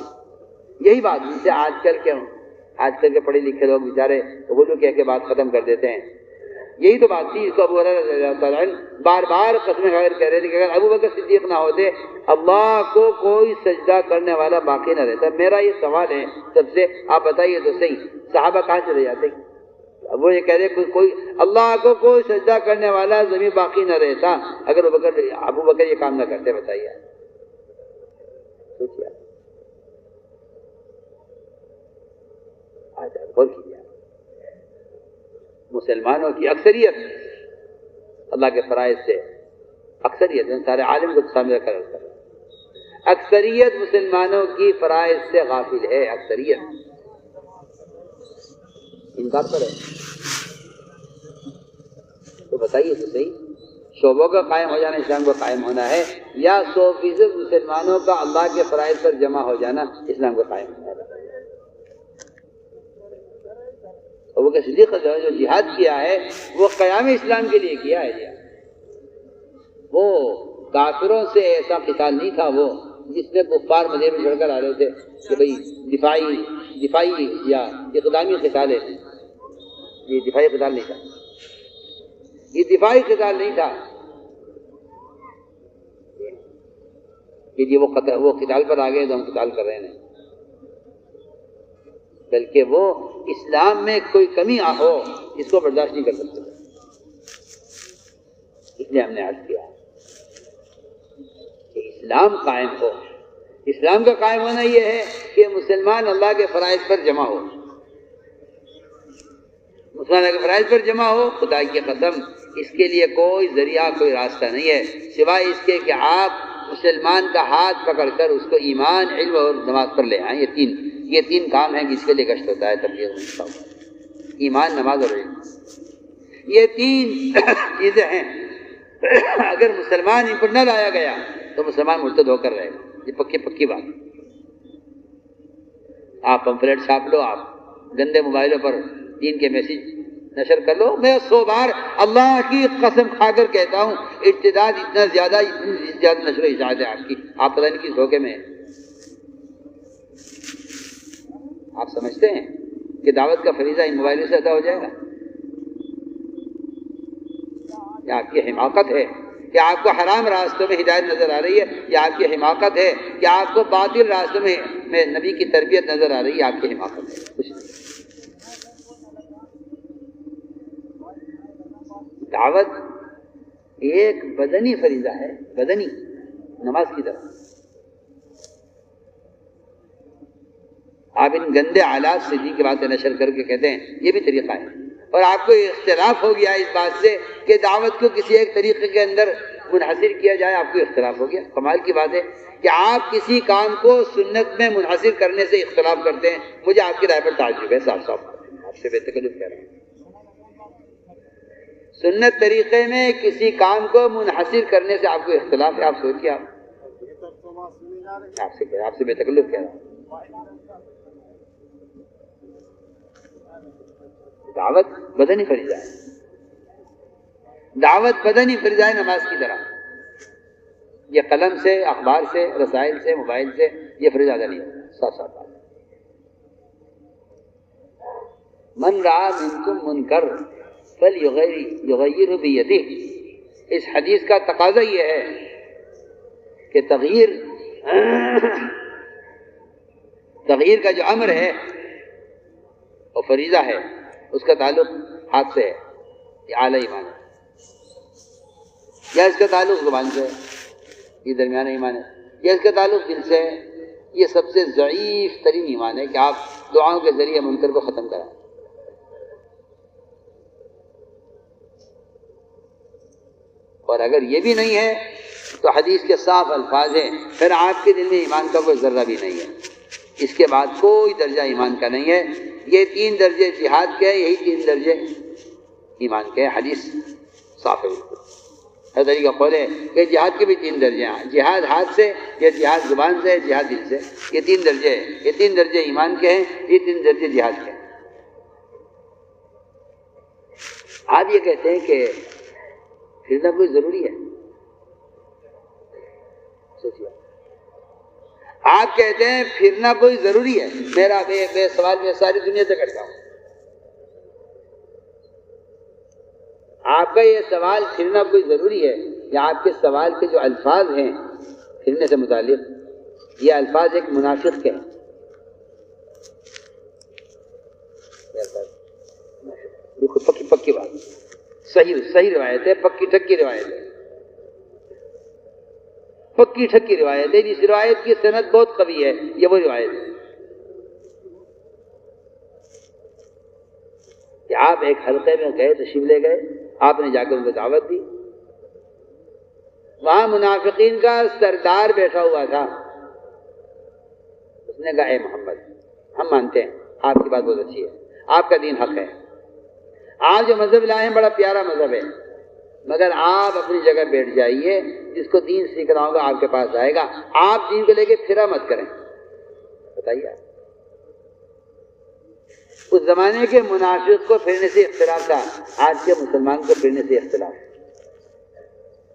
یہی بات جن سے آج کل کے پڑھے لکھے لوگ بیچارے اردو کہہ کے بات ختم کر دیتے ہیں. یہی تو بات تھی جس کو ابو ہریرہ رضی اللہ تعالیٰ عنہ بار بار قسم کھا کر کہہ رہے تھے کہ اگر ابو بکر صدیق نہ ہوتے اللہ کو کوئی سجدہ کرنے والا باقی نہ رہتا. میرا یہ سوال ہے سب سے، آپ بتائیے تو صحیح، صحابہ کہاں چلے جاتے؟ اب وہ یہ کہہ رہے کوئی اللہ کو کوئی سجدہ کرنے والا زمین باقی نہ رہتا اگر ابو بکر یہ کام نہ کرتے. بتائیے، سوچیے. غور کیجیے، مسلمانوں کی اکثریت اللہ کے فرائض سے، اکثریت سارے عالم کو سامنے کر اکثریت مسلمانوں کی فرائض سے غافل ہے. اکثریت انکار کرے تو بتائیے تو صحیح، شعبوں کا قائم ہو جانا اسلام کو قائم ہونا ہے، یا 100% مسلمانوں کا اللہ کے فرائض پر جمع ہو جانا اسلام کو قائم ہونا ہے؟ وہ کہ صدیق جو جہاد کیا ہے وہ قیام اسلام کے لیے کیا ہے. وہ کافروں سے ایسا قتال نہیں تھا وہ جس میں کفار مدینے میں چڑھ کر آ رہے تھے کہ بھئی دفاعی یا اقدامی قتال ہے. یہ دفاعی قتال نہیں تھا، یہ دفاعی قتال نہیں تھا کہ جی وہ قتال پر آ گئے تو ہم قتال کر رہے ہیں، بلکہ وہ اسلام میں کوئی کمی ہو اس کو برداشت نہیں کر سکتے. اس لیے ہم نے عرض کیا کہ اسلام قائم ہو. اسلام کا قائم ہونا یہ ہے کہ مسلمان اللہ کے فرائض پر جمع ہو. مسلمان اللہ کے فرائض پر جمع ہو، خدا کی قسم اس کے لیے کوئی ذریعہ، کوئی راستہ نہیں ہے سوائے اس کے کہ آپ مسلمان کا ہاتھ پکڑ کر اس کو ایمان، علم اور نماز پر لے آئیں. یہ تین کام ہیں جس کے لیے گشت ہوتا ہے تبلیغ میں. ایمان، نماز اور علم، یہ تین چیزیں ہیں. اگر مسلمان ان پر نہ لایا گیا تو مسلمان مرتد ہو کر رہے گا. یہ پکی بات. آپ پمفلیٹ چھاپ لو، آپ گندے موبائلوں پر دین کے میسیج نشر کر لو. میں 100 بار اللہ کی قسم کھا کر کہتا ہوں ارتداد اتنا زیادہ نشر و اشاعت ہے آپ کی، آپ پتہ نہیں کس دھوکے میں ہیں. آپ سمجھتے ہیں کہ دعوت کا فریضہ ان موبائلوں سے ادا ہو جائے گا؟ یا آپ کی حماقت ہے کہ آپ کو حرام راستوں میں ہدایت نظر آ رہی ہے، یا آپ کی حماقت ہے کہ آپ کو باطل راستوں میں نبی کی تربیت نظر آ رہی ہے؟ آپ کی حماقت ہے، کچھ نہیں۔ دعوت ایک بدنی فریضہ ہے، بدنی، نماز کی طرح۔ آپ ان گندے آلات سے دین کی باتیں نشر کر کے کہتے ہیں یہ بھی طریقہ ہے، اور آپ کو اختلاف ہو گیا اس بات سے کہ دعوت کو کسی ایک طریقے کے اندر منحصر کیا جائے، آپ کو اختلاف ہو گیا۔ کمال کی بات ہے کہ آپ کسی کام کو سنت میں منحصر کرنے سے اختلاف کرتے ہیں۔ مجھے آپ کی رائے پر تعجب ہے، صاف صاف آپ سے بے تکلف کہہ رہا ہوں۔ سنت طریقے میں کسی کام کو منحصر کرنے سے آپ کو اختلاف ہے، آپ سوچیے، آپ سے بے تکلف کہہ رہا ہوں۔ دعوت بدنی فریضہ ہے، دعوت بدنی فریضہ ہے نماز کی طرح۔ یہ قلم سے، اخبار سے، رسائل سے، موبائل سے یہ فریضہ ادا نہیں ہوتا، صاف صاف بات۔ من رعا منکم منکر فلیغیرہ بیدہ، اس حدیث کا تقاضا یہ ہے کہ تغییر کا جو امر ہے وہ فریضہ ہے، اس کا تعلق ہاتھ سے ہے، یہ اعلیٰ ایمان ہے، یا اس کا تعلق زبان سے ہے، یہ درمیانہ ایمان ہے، یا اس کا تعلق دل سے ہے، یہ سب سے ضعیف ترین ایمان ہے کہ آپ دعاؤں کے ذریعے منکر کو ختم کریں۔ اور اگر یہ بھی نہیں ہے تو حدیث کے صاف الفاظ ہیں، پھر آپ کے دل میں ایمان کا کوئی ذرہ بھی نہیں ہے، اس کے بعد کوئی درجہ ایمان کا نہیں ہے۔ یہ 3 درجے جہاد کے ہیں، یہی 3 درجے ایمان کے ہیں، حدیث صاف ہے بالکل۔ حضرت علی کا قول ہے کہ جہاد کے بھی 3 درجے ہیں، جہاد ہاتھ سے، یا جہاد زبان سے، جہاد دل سے، یہ 3 درجے ہیں، یہ 3 درجے ایمان کے ہیں، یہ 3 درجے جہاد کے ہیں۔ آپ یہ کہتے ہیں کہ پھرنا کوئی ضروری ہے، سوچیے، آپ کہتے ہیں پھرنا کوئی ضروری ہے۔ میرا بے سوال میں ساری دنیا سے کرتا ہوں، آپ کا یہ سوال پھرنا کوئی ضروری ہے، یا آپ کے سوال کے جو الفاظ ہیں پھرنے سے متعلق، یہ الفاظ ایک منافق کے ہیں۔ بالکل پکی بات، صحیح روایت ہے، پکی ٹھکی روایت ہے، پکی ٹھکی روایت ہے، جس روایت کی سند بہت قوی ہے، یہ وہ روایت ہے کہ آپ ایک حلقے میں گئے، تشریف لے گئے، آپ نے جا کے ان کو دعوت دی، وہاں منافقین کا سردار بیٹھا ہوا تھا، اس نے کہا اے محمد، ہم مانتے ہیں آپ کی بات بہت اچھی ہے، آپ کا دین حق ہے، آپ جو مذہب لائے ہیں بڑا پیارا مذہب ہے، مگر آپ اپنی جگہ بیٹھ جائیے، جس کو دین سیکھنا ہوگا آپ کے پاس آئے گا، آپ دین کو لے کے پھرا مت کریں۔ بتائیے، اس زمانے کے منافق کو پھرنے سے اختلاف تھا، آج کے مسلمان کو پھرنے سے اختلاف ہے۔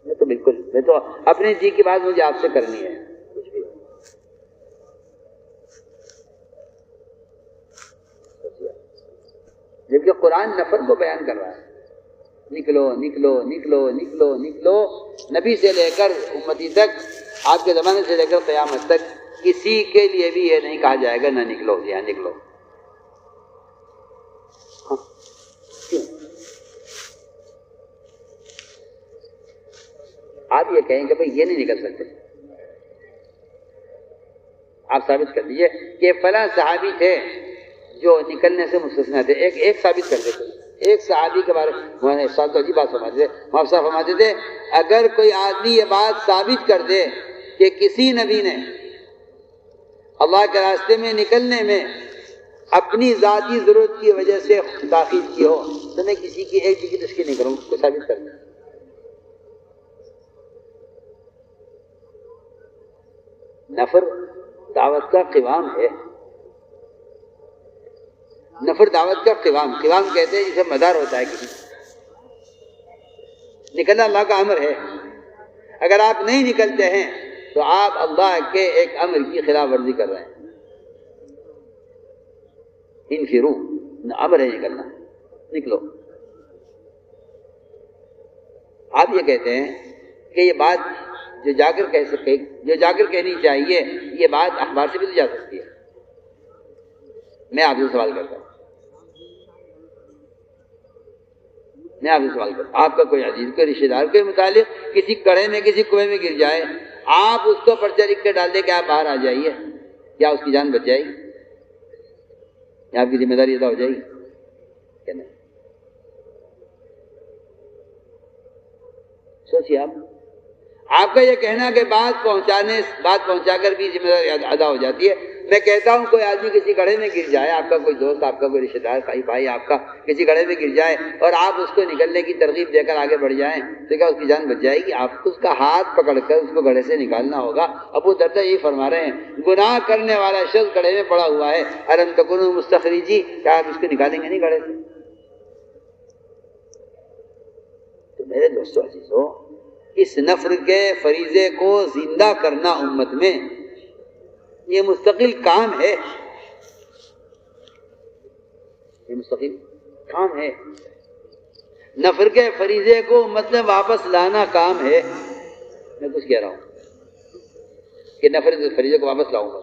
میں تو اپنے جی کی بات مجھے آپ سے کرنی ہے، کچھ بھی جبکہ قرآن نفر کو بیان کر رہا ہے، نکلو نکلو نکلو نکلو نکلو، نبی سے لے کر امتی تک، آپ کے زمانے سے لے کر قیامت تک کسی کے لیے بھی یہ نہیں کہا جائے گا نہ نکلو، جی ہاں نکلو۔ آپ یہ کہیں کہ بھئی یہ نہیں نکل سکتے، آپ ثابت کر دیجئے کہ فلاں صحابی تھے جو نکلنے سے مستثنیٰ تھے، ایک ثابت کر دیتے، ایک صحابی کے بارے میں تو عجیب بات فرماتے تھے، مولانا صاحب فرماتے تھے اگر کوئی آدمی یہ بات ثابت کر دے کہ کسی نبی نے اللہ کے راستے میں نکلنے میں اپنی ذاتی ضرورت کی وجہ سے داخل کی ہو تو میں کسی کی ایک کی تشکیل نہیں کروں، اس کو ثابت کر دیں۔ نفر دعوت کا قوام ہے، نفر دعوت کا قوام کہتے ہیں جسے مدار ہوتا ہے کسی، نکلنا اللہ کا امر ہے، اگر آپ نہیں نکلتے ہیں تو آپ اللہ کے ایک امر کی خلاف ورزی کر رہے ہیں۔ انفرو، امر ہے نکلنا، نکلو۔ آپ یہ کہتے ہیں کہ یہ بات جو جا کر کہنی چاہیے، یہ بات اخبار سے بھی تو جا سکتی ہے۔ میں آپ سے سوال کرتا ہوں، آپ کا کوئی عزیز، کوئی رشتے دار، کوئی متعلق کسی کڑے میں، کسی کنویں میں گر جائے، آپ اس کو پرچہ لکھ کے ڈال دیں کہ آپ باہر آ جائیے، کیا اس کی جان بچ جائے گی؟ یا آپ کی ذمہ داری ادا ہو جائے گی کہ نہیں؟ سوچیے آپ کا یہ کہنا کہ بات پہنچا کر بھی ذمہ داری ادا ہو جاتی ہے۔ میں کہتا ہوں کوئی آدمی کسی گڑھے میں گر جائے، آپ کا کوئی دوست، آپ کا کوئی رشتے دار، بھائی آپ کا کسی گڑھے میں گر جائے اور آپ اس کو نکلنے کی ترغیب دے کر آگے بڑھ جائیں، تو کیا اس کی جان بچ جائے گی؟ آپ کو اس کا ہاتھ پکڑ کر اس کو گڑھے سے نکالنا ہوگا۔ ابو دردہ یہی فرما رہے ہیں، گناہ کرنے والا شخص گڑھے میں پڑا ہوا ہے، الم تکونوا مستخرجی، کیا آپ اس کو نکالیں گے نہیں گڑھے سے؟ تو میرے دوستو عزیزو، اس نفر کے فریضے کو زندہ کرنا امت میں یہ مستقل کام ہے، یہ مستقل کام ہے۔ نفر کے فریضے کو امت میں واپس لانا کام ہے۔ میں کچھ کہہ رہا ہوں کہ نفر کے فریضے کو واپس لاؤں گا۔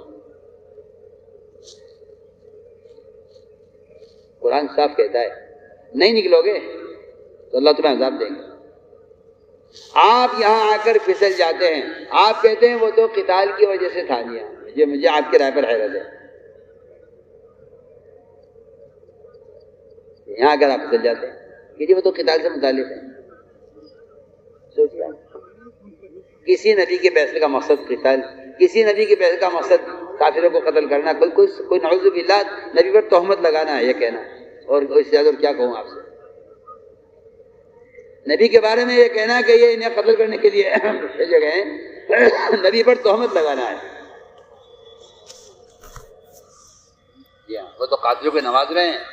قرآن صاف کہتا ہے نہیں نکلو گے تو اللہ تمہیں عذاب دیں گے۔ آپ یہاں آ کر پھسل جاتے ہیں، آپ کہتے ہیں وہ تو قتال کی وجہ سے تھا نہیں، یہ مجھے آپ کی رائے پر حیرت ہے۔ یہاں اگر آپ پھسل جاتے ہیں کہ جی وہ تو قتال سے متعلق ہے، سوچیے کسی نبی کے فیصلے کا مقصد قتال، کسی نبی کے فیصلے کا مقصد کافروں کو قتل کرنا، کوئی نعوذ باللہ نبی پر تہمت لگانا ہے، یہ کہنا، اور اس سے زیادہ کیا کہوں آپ سے؟ نبی کے بارے میں یہ کہنا کہ یہ انہیں قتل کرنے کے لیے بھیجے گئے ہیں، نبی پر تہمت لگانا ہے۔ جی ہاں، وہ تو قاتلوں پہ نواز رہے ہیں،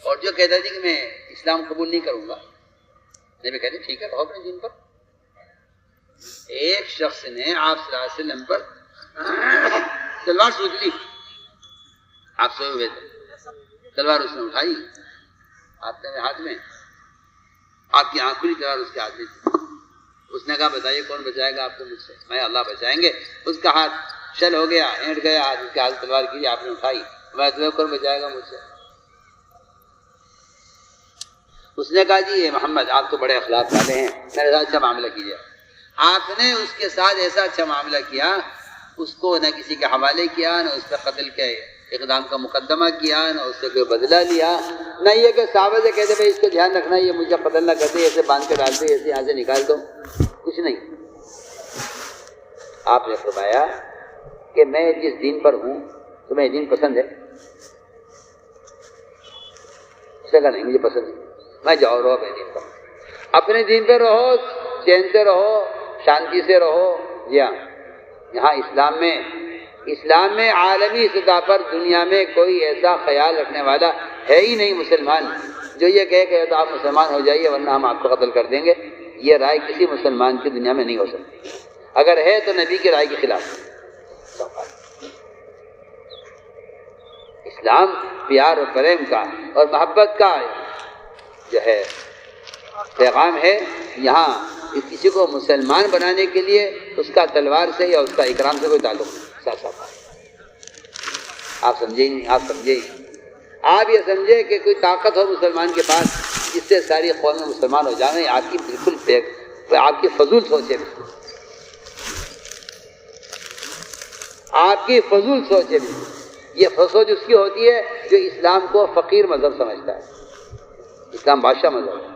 اور جو کہتا تھی کہ میں اسلام قبول نہیں کروں گا، نبی کہتے ٹھیک ہے رہو اپنے دین پر۔ ایک شخص نے آپ صلی اللہ علیہ وسلم پر تلوار سوچ لی، آپ سوئے ہوئے تھے، تلوار اس نے اٹھائی آپ کے ہاتھ میں، آپ کی آنکھ کھلی، تلوار اس کے ہاتھ میں تھی۔ اس نے کہا بتائیے کون بچائے گا آپ کو مجھ سے؟ میں اللہ بچائیں گے۔ اس کا ہاتھ شل ہو گیا، اینٹ گیا، اس کے ہاتھ تلوار کی، آپ نے اٹھائی، میں تمہیں کون بچائے گا مجھ سے؟ اس نے کہا جی محمد آپ تو بڑے اخلاق والے ہیں، میرے ساتھ اچھا معاملہ کیجیے۔ آپ نے اس کے ساتھ ایسا اچھا معاملہ کیا، اس کو نہ کسی کے حوالے کیا، نہ اس پہ قتل کے اقدام کا مقدمہ کیا، نہ اس سے کوئی بدلہ لیا، نہ یہ کہ صحابہ سے کہتے بھائی اس کو دھیان رکھنا، یہ مجھے قتل نہ کرتے، ایسے باندھ کے ڈالتے، ایسے یہاں سے نکال دو، کچھ نہیں۔ آپ نے فرمایا کہ میں جس دین پر ہوں تمہیں دین پسند ہے؟ اس نے کہا نہیں مجھے پسند نہیں۔ میں جاؤ رہو اپنے دین پر، اپنے دین پہ رہو، چین سے رہو، شانتی سے رہو۔ جی ہاں، یہاں اسلام میں عالمی سطح پر دنیا میں کوئی ایسا خیال رکھنے والا ہے ہی نہیں مسلمان جو یہ کہے کہ تو آپ مسلمان ہو جائیے ورنہ ہم آپ کو قتل کر دیں گے۔ یہ رائے کسی مسلمان کی دنیا میں نہیں ہو سکتی، اگر ہے تو نبی کی رائے کے خلاف۔ اسلام پیار اور پریم کا اور محبت کا جو ہے پیغام ہے۔ یہاں کسی کو مسلمان بنانے کے لیے اس کا تلوار سے یا اس کا اکرام سے کوئی تعلق نہیں۔ آپ سمجھیں، آپ یہ سمجھے کہ کوئی طاقت ہو مسلمان کے پاس جس سے ساری قومیں مسلمان ہو جائیں، آپ کی بالکل آپ کی فضول سوچ ہے، آپ کی فضول سوچ ہے۔ یہ سوچ اس کی ہوتی ہے جو اسلام کو فقیر مذہب سمجھتا ہے۔ اسلام بادشاہ مذہب ہے،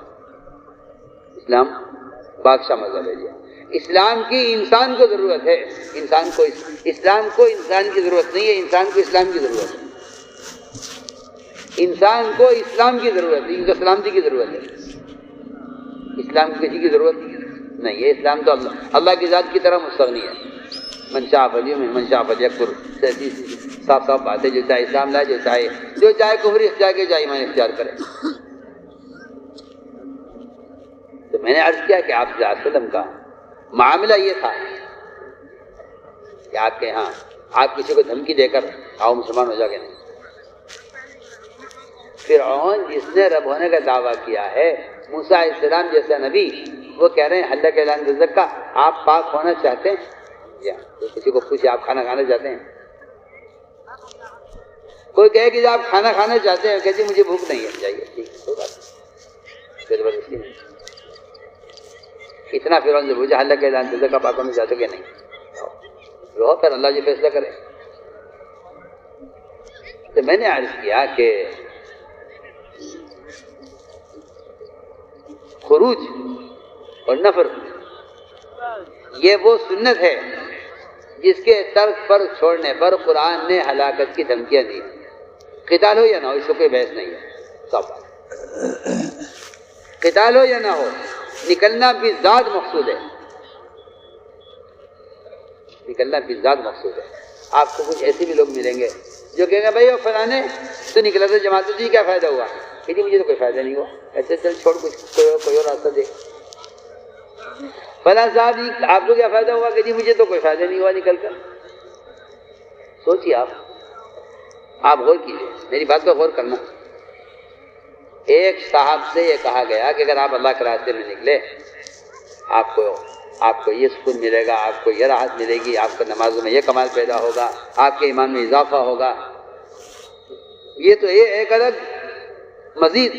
اسلام بادشاہ مذہب ہے۔ اسلام کی انسان کو ضرورت ہے، اسلام کو انسان کی ضرورت نہیں ہے، انسان کو اسلام کی ضرورت ہے۔ انسان کو اسلام کی ضرورت ہے، ان کو سلامتی کی ضرورت ہے، اسلام کی کسی کی ضرورت نہیں ہے۔ اسلام تو اللہ کی ذات کی طرح مستغنی ہے۔ من شاء فلیؤمن من شاء فلیکفر، صاف بات ہے۔ جو چاہے اسلام لائے، جو چاہے کفر اختیار کرے، چاہے ایمان اختیار کرے۔ تو میں نے عرض کیا کہ آپ صلی اللہ علیہ وسلم کا معاملہ یہ تھا کہ آپ کے ہاں آپ کسی کو دھمکی دے کر آؤ مسلمان ہو جا کے نہیں. فرعون جس نے رب ہونے کا دعویٰ کیا ہے، موسیٰ علیہ السلام جیسا نبی، وہ کہہ رہے ہیں اللہ کے اعلان رزق کا. آپ پاک ہونا چاہتے ہیں یا کسی کو پوچھے آپ کھانا کھانا چاہتے ہیں؟ کوئی کہے کہ آپ کھانا کھانا چاہتے ہیں، کہتے مجھے بھوک نہیں ہے، جائیے ٹھیک ہے کوئی بات نہیں، زبردستی نہیں. اتنا فرعون سے پوچھا اللہ کے اعلان رزق کا پاک ہونا چاہتے کہ نہیں؟ رہو پھر اللہ جو فیصلہ کرے. تو میں نے عرض کیا کہ خروج اور نفر یہ وہ سنت ہے جس کے ترک پر چھوڑنے پر قرآن نے ہلاکت کی دھمکیاں دی. قتال ہو یا نہ ہو اس کو کوئی بحث نہیں ہے، صاف بات. قتال ہو یا نہ ہو نکلنا بھی ذات مقصود ہے، نکلنا بھی ذات مقصود ہے. آپ کو کچھ ایسے بھی لوگ ملیں گے جو کہیں گے بھائی وہ فلانے تو نکلا تھا جماعت جی کیا فائدہ ہوا؟ کہ جی مجھے تو کوئی فائدہ نہیں ہوا، ایسے چل چھوڑ کچھ کوئی اور راستہ دیکھ. فلاں صاحب جی آپ کو کیا فائدہ ہوا؟ کہ جی مجھے تو کوئی فائدہ نہیں ہوا نکل کر. سوچیے آپ غور کیجیے، میری بات کو غور کرنا. ایک صاحب سے یہ کہا گیا کہ اگر آپ اللہ کے راستے میں نکلے آپ کو یہ سکون ملے گا، آپ کو یہ راحت ملے گی، آپ کو نمازوں میں یہ کمال پیدا ہوگا، آپ کے ایمان میں اضافہ ہوگا. یہ تو ایک الگ مزید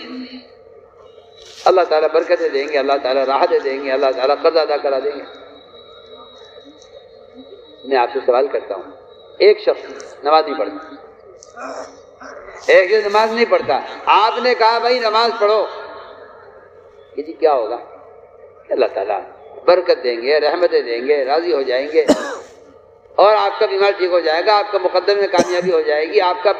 اللہ تعالیٰ برکتیں دیں گے، اللہ تعالیٰ راحتیں دیں گے، اللہ تعالیٰ قرض ادا کرا دیں گے. میں آپ سے سوال کرتا ہوں، ایک شخص نماز نہیں پڑھتا، ایک شخص نماز نہیں پڑھتا، آپ نے کہا بھائی نماز پڑھو، کہ جی کیا ہوگا؟ اللہ تعالیٰ برکت دیں گے، رحمتیں دیں گے، راضی ہو جائیں گے، اور آپ کا بیمار ٹھیک ہو جائے گا، آپ کا مقدمے میں کامیابی ہو جائے گی، آپ کا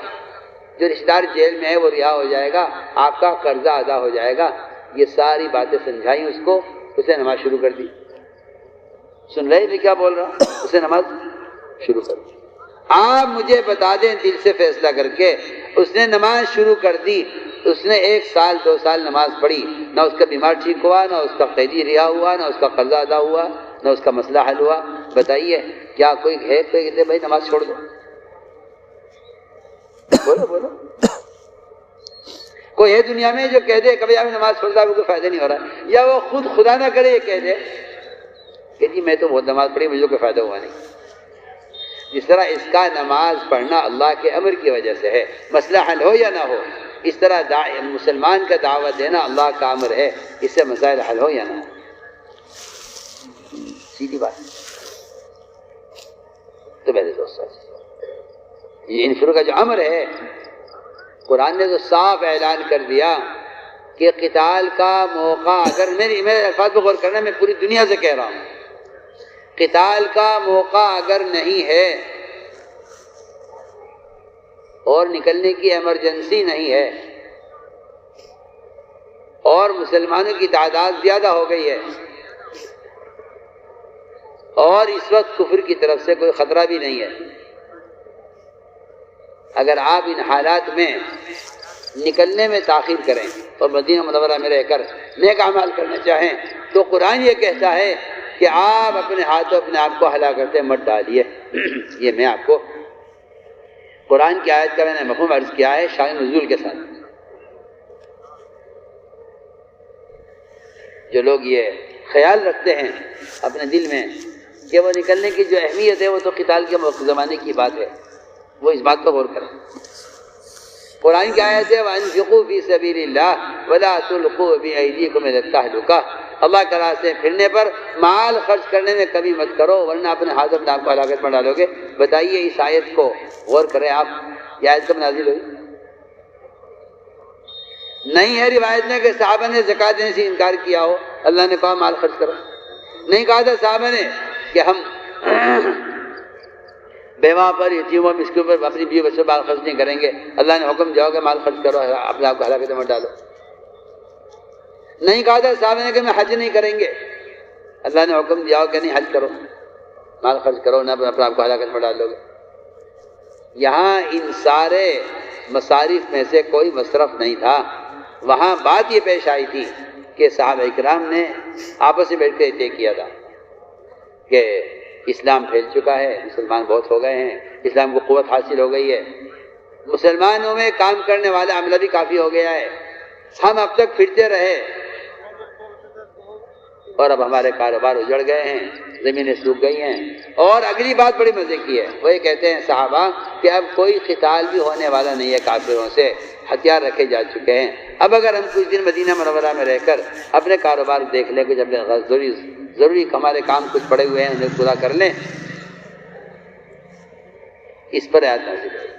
جو رشتہ دار جیل میں ہے وہ رہا ہو جائے گا، آپ کا قرضہ ادا ہو جائے گا. یہ ساری باتیں سمجھائیں اس کو، اسے نماز شروع کر دی. سن رہے میں کیا بول رہا ہوں؟ اسے نماز شروع کر دی. آپ مجھے بتا دیں دل سے فیصلہ کر کے، اس نے نماز شروع کر دی، اس نے 1 سال 2 سال نماز پڑھی، نہ اس کا بیمار ٹھیک ہوا، نہ اس کا قیدی رہا ہوا، نہ اس کا قرضہ ادا ہوا، نہ اس کا مسئلہ حل ہوا. بتائیے کیا کوئی ہے کوئی کہتے بھائی نماز چھوڑ دو؟ بولو کوئی ہے دنیا میں جو کہہ دے کبھی آپ نماز چھوڑتا ہے کوئی فائدہ نہیں ہو رہا ہے؟ یا وہ خود خدا نہ کرے یہ کہہ دے کہ جی میں تو بہت نماز پڑھی مجھے کوئی فائدہ ہوا نہیں. جس طرح اس کا نماز پڑھنا اللہ کے امر کی وجہ سے ہے، مسئلہ حل ہو یا نہ ہو، اس طرح مسلمان کا دعوت دینا اللہ کا امر ہے، اس سے مسائل حل ہو یا نہ ہو. سیدھی بات. تو میرے دوستوں یہ انفرو کا جو امر ہے، قرآن نے تو صاف اعلان کر دیا کہ قتال کا موقع، اگر میرے الفاظ پر غور کرنا، میں پوری دنیا سے کہہ رہا ہوں، قتال کا موقع اگر نہیں ہے اور نکلنے کی ایمرجنسی نہیں ہے اور مسلمانوں کی تعداد زیادہ ہو گئی ہے اور اس وقت کفر کی طرف سے کوئی خطرہ بھی نہیں ہے، اگر آپ ان حالات میں نکلنے میں تاخیر کریں اور مدینہ منورہ میں رہ کر نیک اعمال کرنا چاہیں، تو قرآن یہ کہتا ہے کہ آپ اپنے ہاتھوں اپنے آپ کو ہلاکت مت ڈالیے. یہ میں آپ کو قرآن کی آیت کا میں نے مفہوم عرض کیا ہے شان نزول کے ساتھ. جو لوگ یہ خیال رکھتے ہیں اپنے دل میں کہ وہ نکلنے کی جو اہمیت ہے وہ تو قتال کے زمانے کی بات ہے، وہ اس بات پر غور کریں. قرآن کی آیت ہے وَأَنفِقُوا فِي سَبِيلِ اللَّهِ وَلَا تُلْقُوا بِأَيْدِيكُمْ إِلَى التَّهْلُكَةِ. اللہ کے راستے پھرنے پر مال خرچ کرنے میں کمی مت کرو ورنہ اپنے ہاتھ اپنے آپ کو ہلاکت میں ڈالو گے. بتائیے اس آیت کو غور کریں آپ، یہ آیت کب نازل ہوئی؟ نہیں ہے روایت میں کہ صحابہ نے زکوٰۃ دینے سے انکار کیا ہو، اللہ نے کہا مال خرچ کرو. نہیں کہا تھا صحابہ نے کہ ہم بیوہ پر، یتیموں، مسکینوں پر، اپنی بیوی بچوں پر مال خرچ نہیں کریں گے. اللہ نے حکم دیا کہ مال خرچ کرو، اپنے آپ کو ہلاکت میں ڈالو. نہیں کہا تھا صحابہ نے کہ میں حج نہیں کریں گے، اللہ نے حکم دیا کہ نہیں حج کرو، مال خرچ کرو، نہ اپنے آپ کو ہلاکت میں ڈال دو گے. یہاں ان سارے مصارف میں سے کوئی مصرف نہیں تھا. وہاں بات یہ پیش آئی تھی کہ صحابہ اکرام نے آپس میں بیٹھ کے طے کیا تھا کہ اسلام پھیل چکا ہے، مسلمان بہت ہو گئے ہیں، اسلام کو قوت حاصل ہو گئی ہے، مسلمانوں میں کام کرنے والا عملہ بھی کافی ہو گیا ہے، ہم اب تک پھرتے رہے اور اب ہمارے کاروبار اجڑ گئے ہیں، زمینیں سوکھ گئی ہیں۔ اور اگلی بات بڑی مزے کی ہے، وہ یہ کہتے ہیں صحابہ کہ اب کوئی قتال بھی ہونے والا نہیں ہے کافروں سے، ہتھیار رکھے جا چکے ہیں، اب اگر ہم کچھ دن مدینہ منورہ میں رہ کر اپنے کاروبار دیکھ لیں، کچھ اپنے ضروری ہمارے کام کچھ پڑے ہوئے ہیں انہیں پورا کر لیں، اس پر آیت نازل ہوئی۔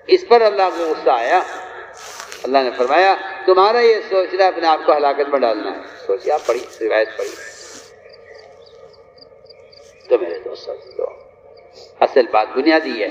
اس پر اللہ کو غصہ آیا، اللہ نے فرمایا تمہارا یہ سوچنا اپنے آپ کو ہلاکت میں ڈالنا ہے۔ سوچیے، آپ پڑھی روایت پڑھی تو میرے دوستوں، اصل بات بنیادی ہے۔